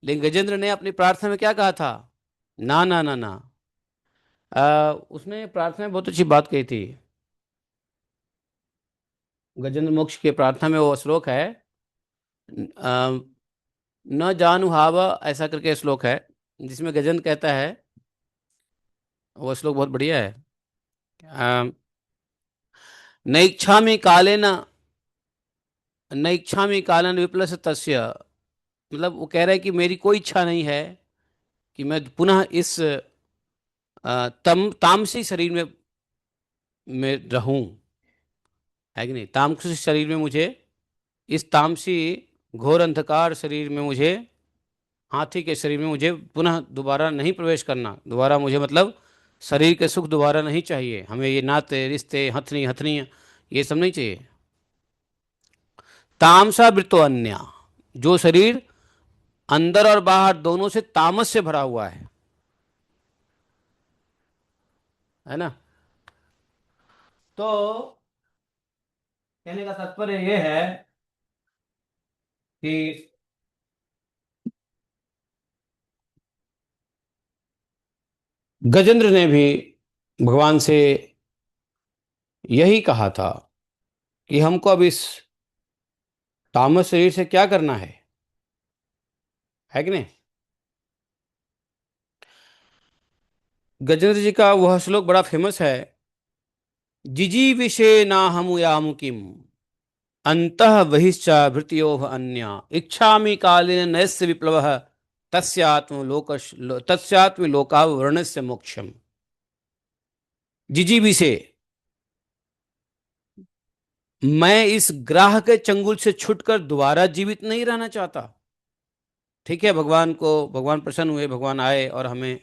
लेकिन गजेंद्र ने अपनी प्रार्थना में क्या कहा था, ना ना ना ना, उसने प्रार्थना में बहुत अच्छी बात कही थी। गजेंद्र मोक्ष के प्रार्थना में वो श्लोक है, अ, न जानू हाव, ऐसा करके श्लोक है, जिसमें गजेंद्र कहता है, वो श्लोक बहुत बढ़िया है। अ, नैच्छामि कालेन, नैच्छामि कालन विप्लस तस्य, मतलब वो कह रहा है कि मेरी कोई इच्छा नहीं है कि मैं पुनः इस तामसी शरीर में रहूं, है कि नहीं। तामसी शरीर में मुझे, इस तामसी घोर अंधकार शरीर में मुझे, हाथी के शरीर में मुझे पुनः दोबारा नहीं प्रवेश करना। दोबारा मुझे मतलब शरीर के सुख दोबारा नहीं चाहिए हमें, ये नाते रिश्ते हथनी हथनी ये सब नहीं चाहिए। तामसा वृतो अन्या, जो शरीर अंदर और बाहर दोनों से तामस से भरा हुआ है ना। तो कहने का तात्पर्य यह है कि गजेंद्र ने भी भगवान से यही कहा था कि हमको अब इस तामस शरीर से क्या करना है कि नहीं। गजेंद्र जी का वह श्लोक बड़ा फेमस है, जिजी विषे ना हम याम किम, अंतः बहिश्चा भृत्यो अन्या, इच्छामि कालेन नयस्य विप्लव, तस्यात्म लोक, तस्यात्म लोकावरणस्य मोक्षम। जिजी विषे, मैं इस ग्राह के चंगुल से छुटकर दोबारा जीवित नहीं रहना चाहता। ठीक है, भगवान को, भगवान प्रसन्न हुए, भगवान आए और हमें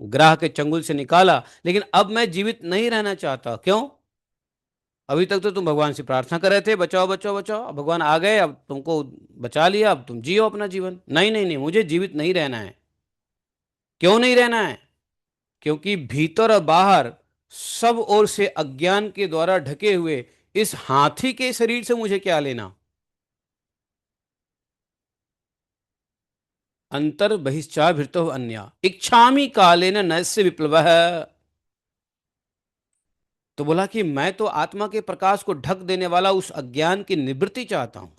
ग्राह के चंगुल से निकाला, लेकिन अब मैं जीवित नहीं रहना चाहता। क्यों? अभी तक तो तुम भगवान से प्रार्थना कर रहे थे, बचाओ बचाओ बचाओ, अब भगवान आ गए, अब तुमको बचा लिया, अब तुम जियो अपना जीवन। नहीं नहीं नहीं, मुझे जीवित नहीं रहना है। क्यों नहीं रहना है? क्योंकि भीतर और बाहर सब ओर से अज्ञान के द्वारा ढके हुए इस हाथी के शरीर से मुझे क्या लेना। अंतर बहिश्चाभितो अन्या, इच्छामि कालेन नयस्य विप्लव। तो बोला कि मैं तो आत्मा के प्रकाश को ढक देने वाला उस अज्ञान की निवृत्ति चाहता हूं।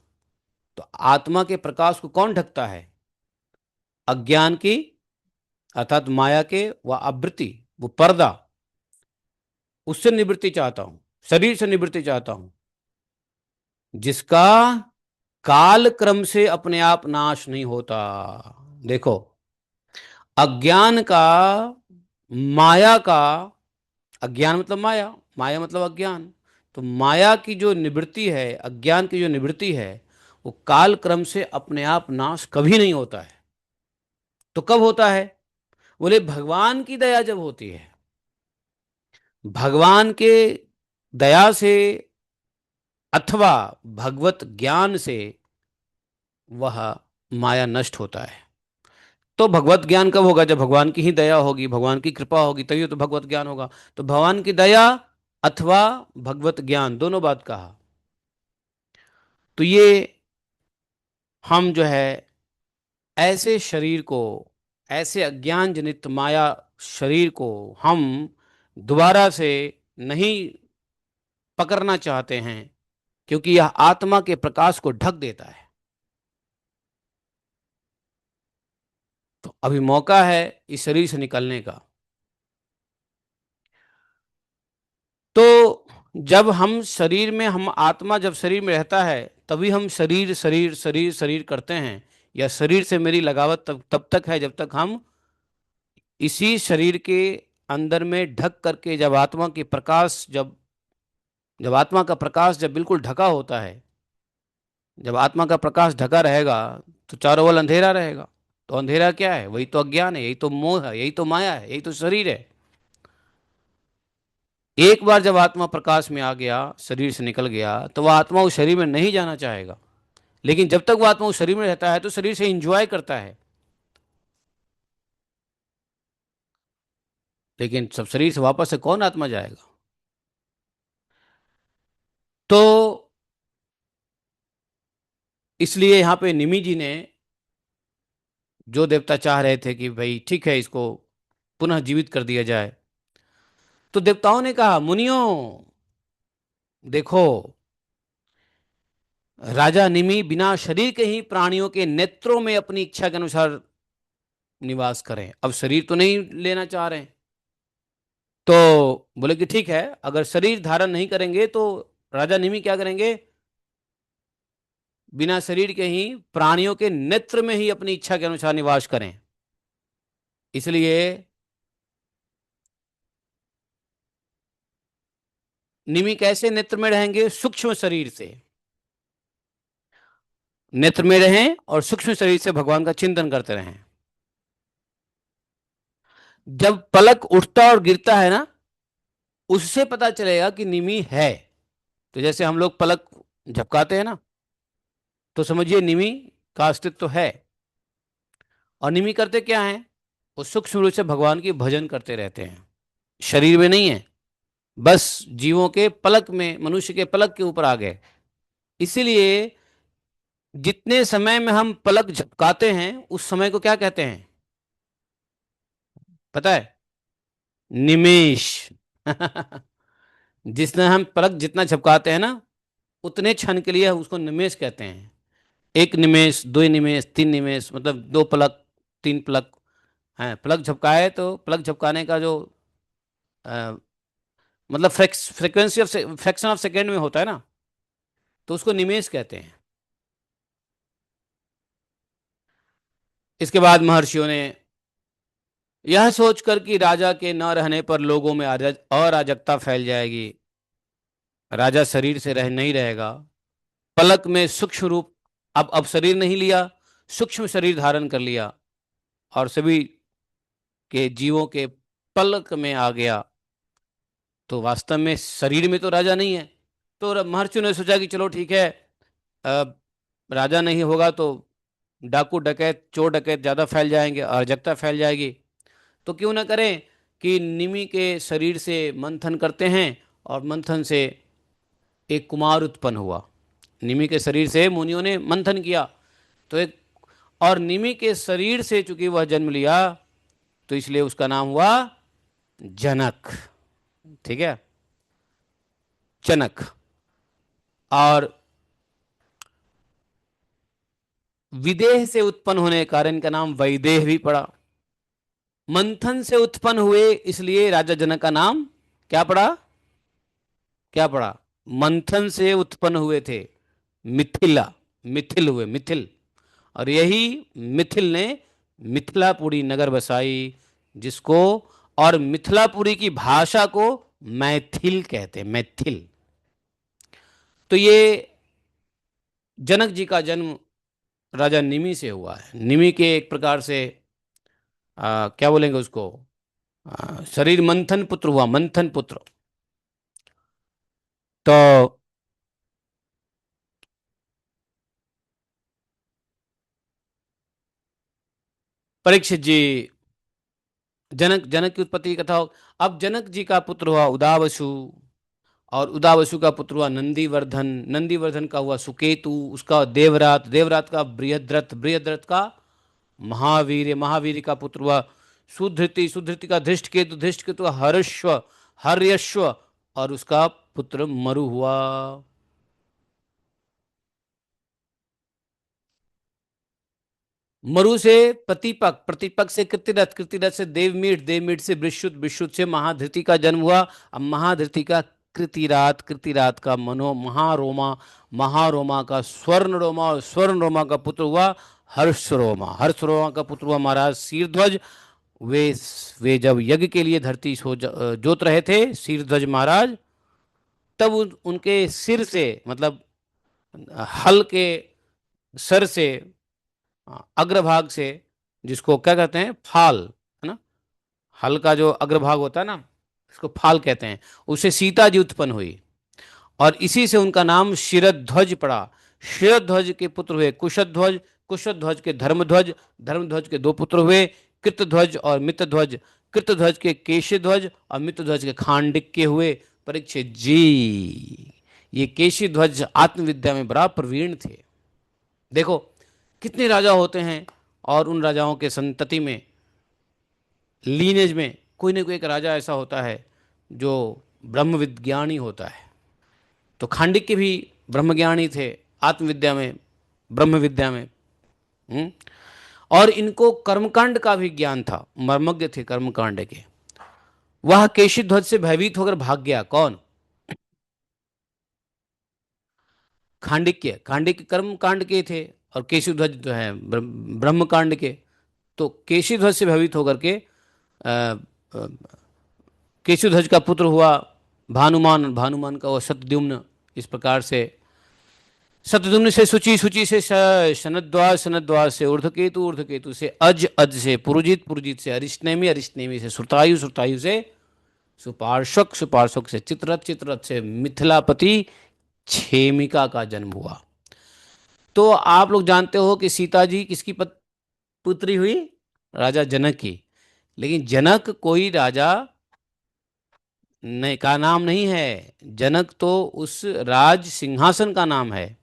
तो आत्मा के प्रकाश को कौन ढकता है? अज्ञान की, अर्थात माया के वह आवृत्ति, वो पर्दा, उससे निवृत्ति चाहता हूं, शरीर से निवृत्ति चाहता हूं, जिसका काल क्रम से अपने आप नाश नहीं होता। देखो, अज्ञान का, माया का, अज्ञान मतलब माया, माया मतलब अज्ञान, तो माया की जो निवृत्ति है, अज्ञान की जो निवृत्ति है, वो काल क्रम से अपने आप नाश कभी नहीं होता है। तो कब होता है? बोले भगवान की दया जब होती है, भगवान के दया से अथवा भगवत ज्ञान से वह माया नष्ट होता है। तो भगवत ज्ञान कब होगा? जब भगवान की ही दया होगी, भगवान की कृपा होगी, तभी तो भगवत ज्ञान होगा। तो भगवान की दया अथवा भगवत ज्ञान, दोनों बात कहा। तो ये हम जो है ऐसे शरीर को, ऐसे अज्ञान जनित माया शरीर को हम दोबारा से नहीं पकड़ना चाहते हैं, क्योंकि यह आत्मा के प्रकाश को ढक देता है। तो अभी मौका है इस शरीर से निकलने का। तो जब हम शरीर में, हम आत्मा जब शरीर में रहता है, तभी हम शरीर शरीर शरीर शरीर करते हैं, या शरीर से मेरी लगावत तब तक है जब तक हम इसी शरीर के अंदर में ढक करके, जब आत्मा की प्रकाश, जब जब आत्मा का प्रकाश जब बिल्कुल ढका होता है, जब आत्मा का प्रकाश ढका रहेगा, तो चारों ओर अंधेरा रहेगा। तो अंधेरा क्या है? वही तो अज्ञान है, यही तो मोह है, यही तो माया है, यही तो शरीर है। एक बार जब आत्मा प्रकाश में आ गया, शरीर से निकल गया, तो वह आत्मा उस शरीर में नहीं जाना चाहेगा। लेकिन जब तक वह आत्मा उस शरीर में रहता है, तो शरीर से एंजॉय करता है। लेकिन सब शरीर से वापस से कौन आत्मा जाएगा? तो इसलिए यहां पे निमि जी ने, जो देवता चाह रहे थे कि भाई ठीक है, इसको पुनः जीवित कर दिया जाए, तो देवताओं ने कहा, मुनियों देखो, राजा निमि बिना शरीर के ही प्राणियों के नेत्रों में अपनी इच्छा के अनुसार निवास करें। अब शरीर तो नहीं लेना चाह रहे हैं, तो बोले कि ठीक है, अगर शरीर धारण नहीं करेंगे तो राजा निमि क्या करेंगे, बिना शरीर के ही प्राणियों के नेत्र में ही अपनी इच्छा के अनुसार निवास करें। इसलिए निमि कैसे नेत्र में रहेंगे, सूक्ष्म शरीर से नेत्र में रहें और सूक्ष्म शरीर से भगवान का चिंतन करते रहें। जब पलक उठता और गिरता है ना, उससे पता चलेगा कि निमि है। तो जैसे हम लोग पलक झपकाते हैं ना, तो समझिए निमि का अस्तित्व तो है। और निमि करते क्या है, वो सूक्ष्म रूप से भगवान की भजन करते रहते हैं, शरीर में नहीं है, बस जीवों के पलक में, मनुष्य के पलक के ऊपर आ गए। इसीलिए जितने समय में हम पलक झपकाते हैं उस समय को क्या कहते हैं पता है, निमेश। जिसने हम पलक जितना झपकाते हैं ना, उतने क्षण के लिए उसको निमेश कहते हैं। एक निमेश, दो निमेश, तीन निमेश, मतलब दो पलक, तीन पलक है। पलक झपकाए तो पलक झपकाने का जो अ, मतलब frequency of fraction of second में होता है ना, तो उसको निमेश कहते हैं। इसके बाद महर्षियों ने यह सोचकर कि राजा के न रहने पर लोगों में अराजकता फैल जाएगी, राजा शरीर से रह नहीं रहेगा, पलक में सूक्ष्म रूप, अब शरीर नहीं लिया, सूक्ष्म शरीर धारण कर लिया और सभी के जीवों के पलक में आ गया, तो वास्तव में शरीर में तो राजा नहीं है। तो महर्षियों ने सोचा कि चलो ठीक है, अब राजा नहीं होगा तो डाकू डकैत चोर डकैत ज्यादा फैल जाएंगे, अराजकता फैल जाएगी। तो क्यों ना करें कि निमि के शरीर से मंथन करते हैं, और मंथन से एक कुमार उत्पन्न हुआ। निमि के शरीर से मुनियों ने मंथन किया, तो एक, और निमि के शरीर से चूंकि वह जन्म लिया, तो इसलिए उसका नाम हुआ जनक। ठीक है, जनक। और विदेह से उत्पन्न होने के कारण इनका नाम वैदेह भी पड़ा। मंथन से उत्पन्न हुए इसलिए राजा जनक का नाम क्या पड़ा, क्या पड़ा, मंथन से उत्पन्न हुए थे, मिथिला, मिथिल हुए, मिथिल। और यही मिथिल ने मिथिलापुरी नगर बसाई, जिसको, और मिथिलापुरी की भाषा को मैथिल कहते हैं, मैथिल। तो ये जनक जी का जन्म राजा निमि से हुआ है। निमि के एक प्रकार से क्या बोलेंगे उसको, शरीर मंथन पुत्र हुआ, मंथन पुत्र। तो परीक्षित जी, जनक, जनक की उत्पत्ति की कथा हो। अब जनक जी का पुत्र हुआ उदावसु, और उदावसु का पुत्र हुआ नंदीवर्धन, नंदीवर्धन का हुआ सुकेतु, उसका देवरात, देवरात का बृहद्रथ, बृहद्रथ का महावीर, महावीर का पुत्र हुआ सुधृति, सुधृति का धृष्टकेतु, धृष्टकेतु का हर्ष्व, हर्यश्व, और उसका पुत्र मरु हुआ। मरु से प्रतिपक, प्रतिपक से कृतिरथ, कृतिरथ से देवमीट, देवमीट से विश्रुत, विश्रुत से महाधृति का जन्म हुआ। अब महाधृति का कृतिरात, कृतिरात का मनो महारोमा, महारोमा का स्वर्ण रोमा, और स्वर्ण रोमा का पुत्र हुआ हर्षरोमा, हर्षरोमा का पुत्र हुआ महाराज शीरध्वज। वे वे जब यज्ञ के लिए धरती जोत रहे थे शीरध्वज महाराज, तब उनके सिर से, मतलब हल के सर से, अग्रभाग से, जिसको क्या कहते हैं, फाल, है ना, हल का जो अग्रभाग होता है ना, इसको फाल कहते हैं, उससे सीता जी उत्पन्न हुई, और इसी से उनका नाम शिरध्वज पड़ा। शिरध्वज के पुत्र हुए कुशध्वज, कुशध्वज के धर्मध्वज, धर्मध्वज के दो पुत्र हुए कृतध्वज और मित्रध्वज, कृतध्वज के केशध्वज और मित्रध्वज के खांडिक्य हुए। परीक्षित जी, ये केशध्वज आत्मविद्या में बड़ा प्रवीण थे। देखो कितने राजा होते हैं, और उन राजाओं के संतति में, लीनेज में, कोई ना कोई एक राजा ऐसा होता है जो ब्रह्म विज्ञानी होता है। तो खांडिक्य भी ब्रह्मज्ञानी थे, आत्मविद्या में, ब्रह्म विद्या में। हम्म? और इनको कर्मकांड का भी ज्ञान था, मर्मज्ञ थे कर्मकांड के। वह केशी ध्वज से भयभीत होकर भाग गया। कौन? खांडिक्य। खांडिक्य कर्म कांड के थे और केशव ध्वज जो है ब्रह्म कांड के। तो केशव ध्वज से भयभीत होकर के केशव ध्वज का पुत्र हुआ भानुमान, भानुमान का वो शतद्युम्न। इस प्रकार से शतद्युम्न से सुचि, सुचि से शनद्वार, शनद्वार से ऊर्ध्वकेतु, ऊर्ध्वकेतु से अज, अज से पुरुजित, पुरुजित से अरिष्टनेमि, अरिष्टनेमि से श्रुतायु, श्रुतायु से सुपार्श्वक, सुपार्श्वक से चित्ररथ, चित्ररथ से मिथिलापति क्षेमिका का जन्म हुआ। तो आप लोग जानते हो कि सीता जी किसकी पुत्री हुई? राजा जनक की। लेकिन जनक कोई राजा नहीं का नाम नहीं है। जनक तो उस राज सिंहासन का नाम है,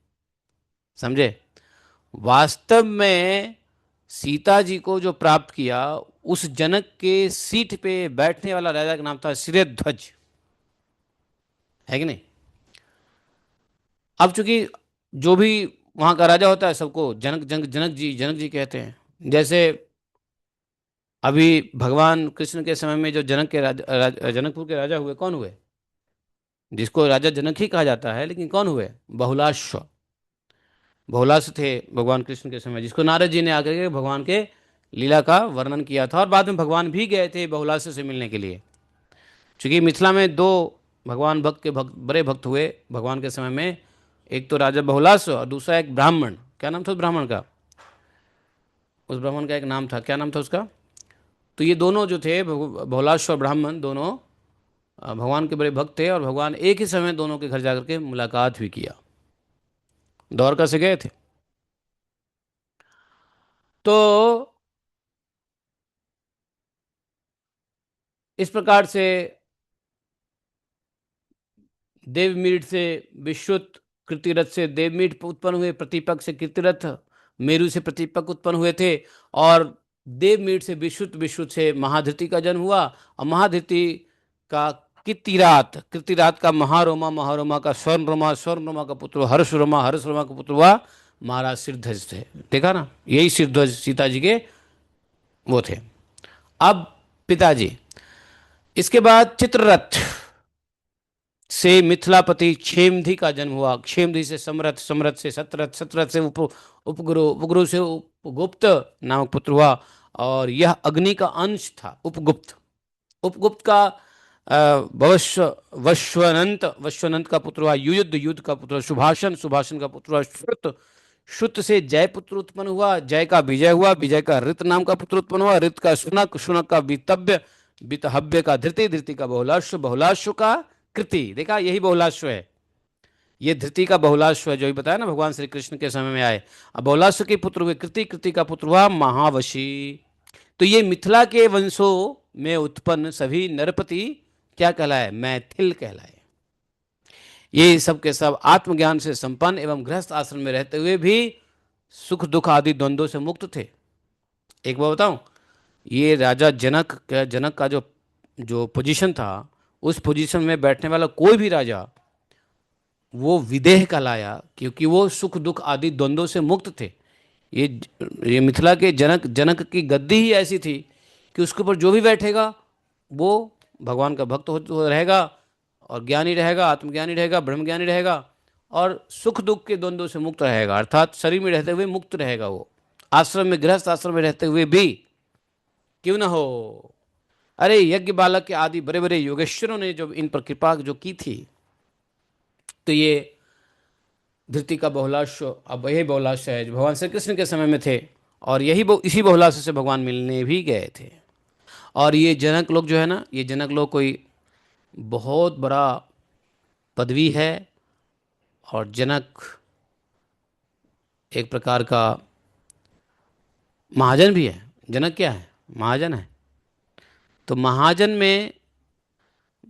समझे? वास्तव में सीता जी को जो प्राप्त किया, उस जनक के सीट पे बैठने वाला राजा का नाम था शिरध्वज, है कि नहीं? अब चूंकि जो भी वहां का राजा होता है सबको जनक, जनक, जनक जी, जनक जी कहते हैं। जैसे अभी भगवान कृष्ण के समय में जो जनक के जनकपुर के राजा हुए, कौन हुए? जिसको राजा जनक ही कहा जाता है, लेकिन कौन हुए? बहुलाश्व। बहुलाश्व थे भगवान कृष्ण के समय, जिसको नारद जी ने आकर के भगवान के लीला का वर्णन किया था। और बाद में भगवान भी गए थे बहुलाश्व से मिलने के लिए। क्योंकि मिथिला में दो भगवान भक्त के बड़े भक्त हुए भगवान के समय में। एक तो राजा बहुलाश्व और दूसरा एक ब्राह्मण। क्या नाम था उस ब्राह्मण का? उस ब्राह्मण का एक नाम था, क्या नाम था उसका? तो ये दोनों जो थे बहुलाश्व और ब्राह्मण, दोनों भगवान के बड़े भक्त थे। और भगवान एक ही समय दोनों के घर जाकर के मुलाकात भी किया, द्वारका से गए थे। तो इस प्रकार से देवमीट से विश्रुत, कृतिरथ से देवमीट उत्पन्न हुए, प्रतिपक से कृतिरथ, मेरु से प्रतिपक उत्पन्न हुए थे। और देवमीट से विश्रुत, विश्रुत से महाधृति का जन्म हुआ। और महाधृति का कृतिरात, कृतिरात का महारोमा, महारोमा का स्वर्णरोमा, स्वर्णरोमा का पुत्र हर्षरोमा, हर्षरोमा का पुत्र हुआ महाराज सिरध्वज थे। देखा ना, यही सिरध्वज सीता जी के वो थे। अब पिताजी, इसके बाद चित्ररथ से मिथिलापति क्षेमधि का जन्म हुआ। क्षेमधि से समरथ, समरथ से सतरथ, सतरथ से उपगुरु, उपगुरु से उपगुप्त नामक पुत्र हुआ। और यह अग्नि का अंश था, उपगुप्त। उपगुप्त का वश्वनंत, वश्वनंत का पुत्र हुआ युयुद्ध, युद्ध का पुत्र सुभाषण, सुभाषण का पुत्र हुआ श्रुत। श्रुत से जय पुत्र उत्पन्न हुआ, जय का विजय हुआ, विजय का ऋत नाम का पुत्र उत्पन्न हुआ, ऋत का शुनक, शुनक का वितव्य, वितहव्य का धृति, धृति का बहुलाश्व, बहुलाश्व का कृति। देखा, यही बहुलाश्व है। ये धृति का बहुलाश्व है, जो भी बताया ना भगवान श्री कृष्ण के समय में आए। अब बहुलाश्व के पुत्र हुए कृति, कृति का पुत्र हुआ महावशी। तो ये मिथिला के वंशों में उत्पन्न सभी नरपति क्या कहलाए? मैथिल कहलाए। ये सब के सब आत्मज्ञान से संपन्न एवं गृहस्थ आश्रम में रहते हुए भी सुख दुख आदि द्वंद्वों से मुक्त थे। एक बात बताऊं, ये राजा जनक का जो जो पोजीशन था, उस पोजीशन में बैठने वाला कोई भी राजा वो विदेह कहलाया, क्योंकि वो सुख दुख आदि द्वंद्वों से मुक्त थे। ये ये मिथिला के जनक, जनक की गद्दी ही ऐसी थी कि उसके ऊपर जो भी बैठेगा वो भगवान का भक्त हो रहेगा, और ज्ञानी रहेगा, आत्मज्ञानी रहेगा, ब्रह्मज्ञानी रहेगा, और सुख दुख के द्वंद्वों से मुक्त रहेगा। अर्थात शरीर में रहते हुए मुक्त रहेगा वो, आश्रम में, गृहस्थ आश्रम में रहते हुए भी क्यों ना हो। अरे यज्ञ बालक के आदि बड़े बड़े योगेश्वरों ने जो इन पर कृपा जो की थी, तो ये धृति का बहुलाश्व, अब यही बहुलाश्व है जो भगवान श्री कृष्ण के समय में थे। और यही इसी बहुलाश्व से भगवान मिलने भी गए थे। और ये जनक लोग जो है ना, ये जनक लोग कोई बहुत बड़ा पदवी है। और जनक एक प्रकार का महाजन भी है। जनक क्या है? महाजन है। तो महाजन में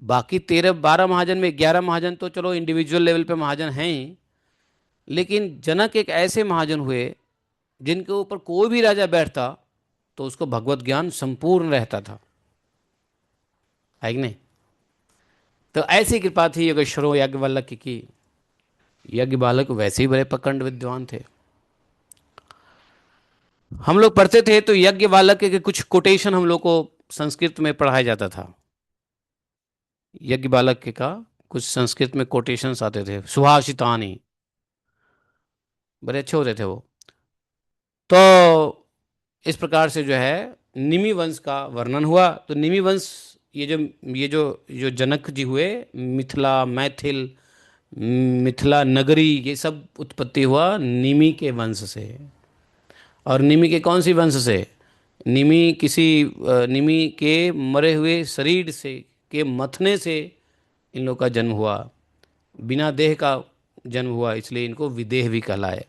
बाकी 13 12 महाजन में 11 महाजन तो चलो इंडिविजुअल लेवल पे महाजन हैं ही, लेकिन जनक एक ऐसे महाजन हुए जिनके ऊपर कोई भी राजा बैठता तो उसको भगवत ज्ञान संपूर्ण रहता था, है कि नहीं? तो ऐसी कृपा थी योगेश्वरों याज्ञवल्क्य की। यज्ञ बालक वैसे ही बड़े प्रकांड विद्वान थे। हम लोग पढ़ते थे तो यज्ञ बालक के कुछ कोटेशन हम लोग को संस्कृत में पढ़ाया जाता था। यज्ञ बालक के का कुछ संस्कृत में कोटेशंस आते थे, सुभाषितानी, बड़े अच्छे होते थे वो। तो इस प्रकार से जो है निमि वंश का वर्णन हुआ। तो निमि वंश, ये जो ये जो जो जनक जी हुए, मिथिला मैथिल, मिथिला नगरी, ये सब उत्पत्ति हुआ निमि के वंश से। और निमि के कौन सी वंश से? निमि के मरे हुए शरीर से, के मथने से इन लोग का जन्म हुआ। बिना देह का जन्म हुआ, इसलिए इनको विदेह भी कहलाए।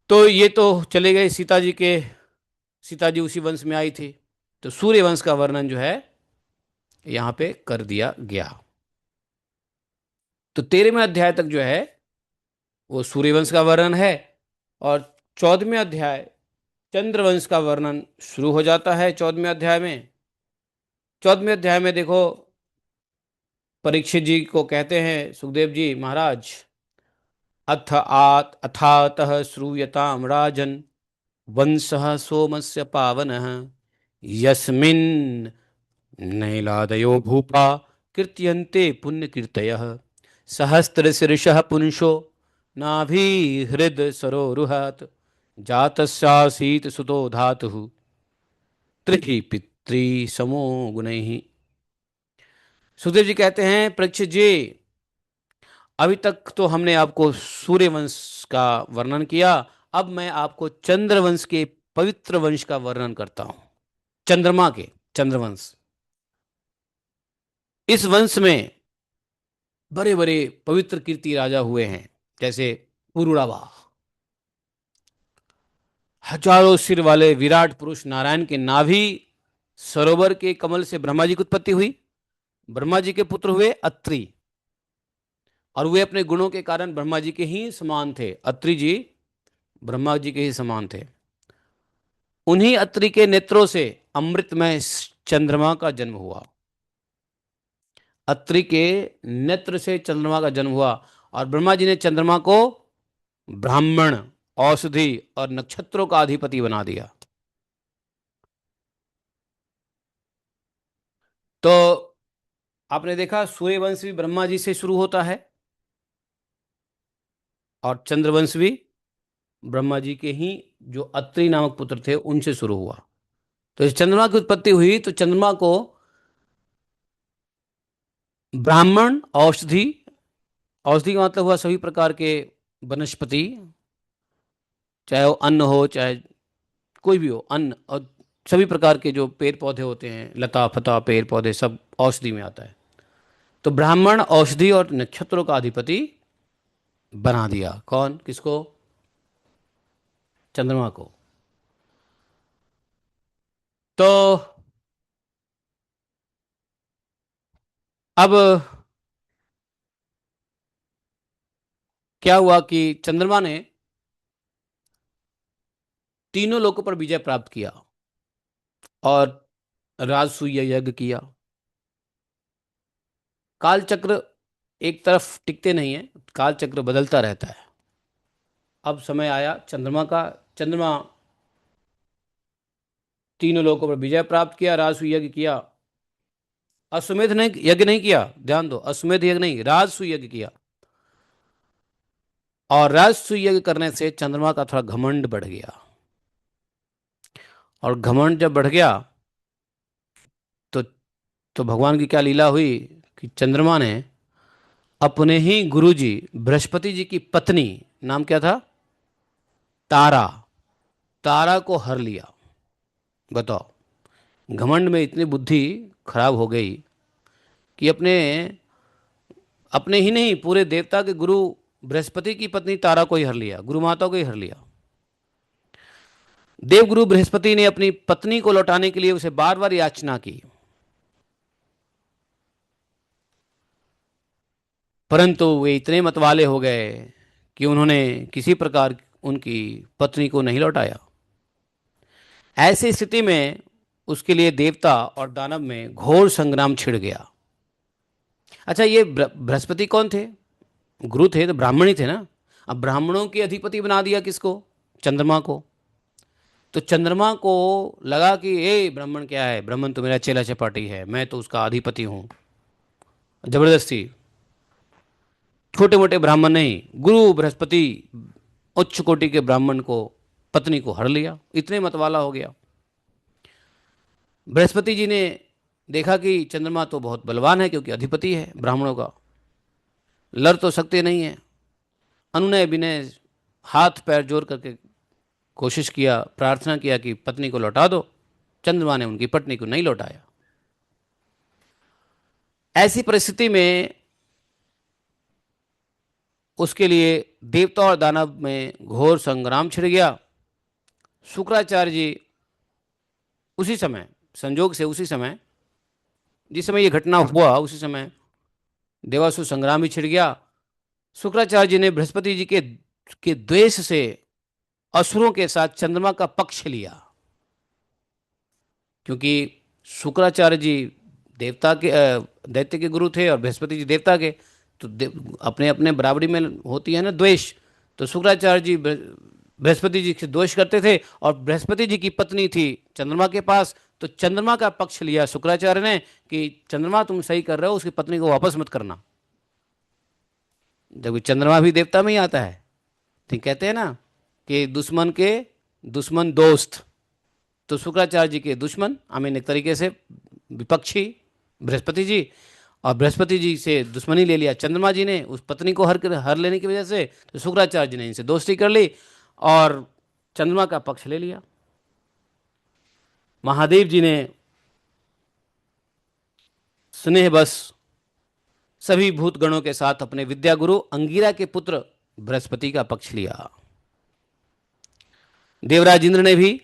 तो ये तो चले गए सीता जी के, सीता जी उसी वंश में आई थी। तो सूर्य वंश का वर्णन जो है यहाँ पे कर दिया गया। तो 13वें अध्याय तक जो है वो सूर्यवंश का वर्णन है। और 14वें अध्याय चंद्रवंश का वर्णन शुरू हो जाता है। 14वें अध्याय में, 14वें अध्याय में देखो, परीक्षित जी को कहते हैं सुखदेव जी महाराज, अथातः श्रूयताम राजन वंशः सोमस्य पावनः यस्मिन् नैलादयो भूपा कृत्यन्ते पुण्यकीर्तयः सहस्रशीर्षः पुंसो नाभिहृद सरोरुहत् जातस्यासीत् सुतो धातुः त्रिः पितृ समो गुणैः। सुखदेव जी कहते हैं परीक्षित जी, अभी तक तो हमने आपको सूर्यवंश का वर्णन किया, अब मैं आपको चंद्रवंश के पवित्र वंश का वर्णन करता हूं। चंद्रमा के, चंद्रवंश, इस वंश में बड़े बड़े पवित्र कीर्ति राजा हुए हैं। जैसे पुरुरवा, हजारों सिर वाले विराट पुरुष नारायण के नाभि सरोवर के कमल से ब्रह्मा जी की उत्पत्ति हुई। ब्रह्मा जी के पुत्र हुए अत्रि, और वे अपने गुणों के कारण ब्रह्मा जी के ही समान थे। अत्रि जी ब्रह्मा जी के ही समान थे। उन्हीं अत्रि के नेत्रों से अमृतमय चंद्रमा का जन्म हुआ। अत्रि के नेत्र से चंद्रमा का जन्म हुआ। और ब्रह्मा जी ने चंद्रमा को ब्राह्मण, औषधि और नक्षत्रों का अधिपति बना दिया। तो आपने देखा सूर्यवंश भी ब्रह्मा जी से शुरू होता है, और चंद्रवंश भी ब्रह्मा जी के ही जो अत्रि नामक पुत्र थे उनसे शुरू हुआ। तो इस चंद्रमा की उत्पत्ति हुई तो चंद्रमा को ब्राह्मण, औषधि, औषधि का मतलब हुआ सभी प्रकार के वनस्पति, चाहे वो अन्न हो चाहे कोई भी हो, अन्न और सभी प्रकार के जो पेड़ पौधे होते हैं, लता फता पेड़ पौधे, सब औषधि में आता है। तो ब्राह्मण, औषधि और नक्षत्रों का अधिपति बना दिया। कौन, किसको? चंद्रमा को। तो अब क्या हुआ कि चंद्रमा ने तीनों लोकों पर विजय प्राप्त किया और राजसूय यज्ञ किया। कालचक्र एक तरफ टिकते नहीं है, कालचक्र बदलता रहता है। अब समय आया चंद्रमा का। चंद्रमा तीनों लोकों पर विजय प्राप्त किया, राजसूय यज्ञ किया। अश्वमेध नहीं, यज्ञ नहीं किया, ध्यान दो, अश्वमेध यज्ञ नहीं, राजसूय यज्ञ किया। और राजसूय यज्ञ करने से चंद्रमा का थोड़ा घमंड बढ़ गया। और घमंड जब बढ़ गया तो भगवान की क्या लीला हुई कि चंद्रमा ने अपने ही गुरुजी बृहस्पति जी की पत्नी, नाम क्या था? तारा, तारा को हर लिया। बताओ, घमंड में इतनी बुद्धि खराब हो गई कि अपने अपने ही नहीं, पूरे देवता के गुरु बृहस्पति की पत्नी तारा को ही हर लिया, गुरु माता को ही हर लिया। देवगुरु बृहस्पति ने अपनी पत्नी को लौटाने के लिए उसे बार बार याचना की, परंतु वे इतने मतवाले हो गए कि उन्होंने किसी प्रकार उनकी पत्नी को नहीं लौटाया। ऐसी स्थिति में उसके लिए देवता और दानव में घोर संग्राम छिड़ गया। अच्छा, ये बृहस्पति कौन थे? गुरु थे तो ब्राह्मण ही थे ना। अब ब्राह्मणों के अधिपति बना दिया किसको? चंद्रमा को। तो चंद्रमा को लगा कि ए ब्राह्मण क्या है, ब्राह्मण तो मेरा चेला चपाटी है, मैं तो उसका अधिपति हूँ। जबरदस्ती छोटे मोटे ब्राह्मण नहीं, गुरु बृहस्पति उच्च कोटि के ब्राह्मण को, पत्नी को हर लिया, इतने मतवाला हो गया। बृहस्पति जी ने देखा कि चंद्रमा तो बहुत बलवान है क्योंकि अधिपति है ब्राह्मणों का, लड़ तो सकते नहीं है। अनुनय विनय, हाथ पैर जोड़ करके कोशिश किया, प्रार्थना किया कि पत्नी को लौटा दो। चंद्रमा ने उनकी पत्नी को नहीं लौटाया। ऐसी परिस्थिति में उसके लिए देवता और दानव में घोर संग्राम छिड़ गया। शुक्राचार्य जी उसी समय, संजोग से उसी समय जिस समय ये घटना हुआ उसी समय देवासुर संग्राम भी छिड़ गया। शुक्राचार्य जी ने बृहस्पति जी के द्वेष से असुरों के साथ चंद्रमा का पक्ष लिया, क्योंकि शुक्राचार्य जी देवता के दैत्य के गुरु थे और बृहस्पति जी देवता के। तो अपने अपने बराबरी में होती है ना द्वेष। तो शुक्राचार्य जी बृहस्पति जी से द्वेष करते थे और बृहस्पति जी की पत्नी थी चंद्रमा के पास। तो चंद्रमा का पक्ष लिया शुक्राचार्य ने कि चंद्रमा तुम सही कर रहे हो, उसकी पत्नी को वापस मत करना। जब चंद्रमा भी देवता में ही आता है, तो कहते हैं ना कि दुश्मन के दुश्मन दोस्त। तो शुक्राचार्य जी के दुश्मन आमीन एक तरीके से विपक्षी बृहस्पति जी, और बृहस्पति जी से दुश्मनी ले लिया चंद्रमा जी ने उस पत्नी को हर लेने की वजह से। तो शुक्राचार्य जी ने इनसे दोस्ती कर ली और चंद्रमा का पक्ष ले लिया। महादेव जी ने स्नेह बस सभी भूतगणों के साथ अपने विद्या गुरु अंगिरा के पुत्र बृहस्पति का पक्ष लिया। देवराज इंद्र ने भी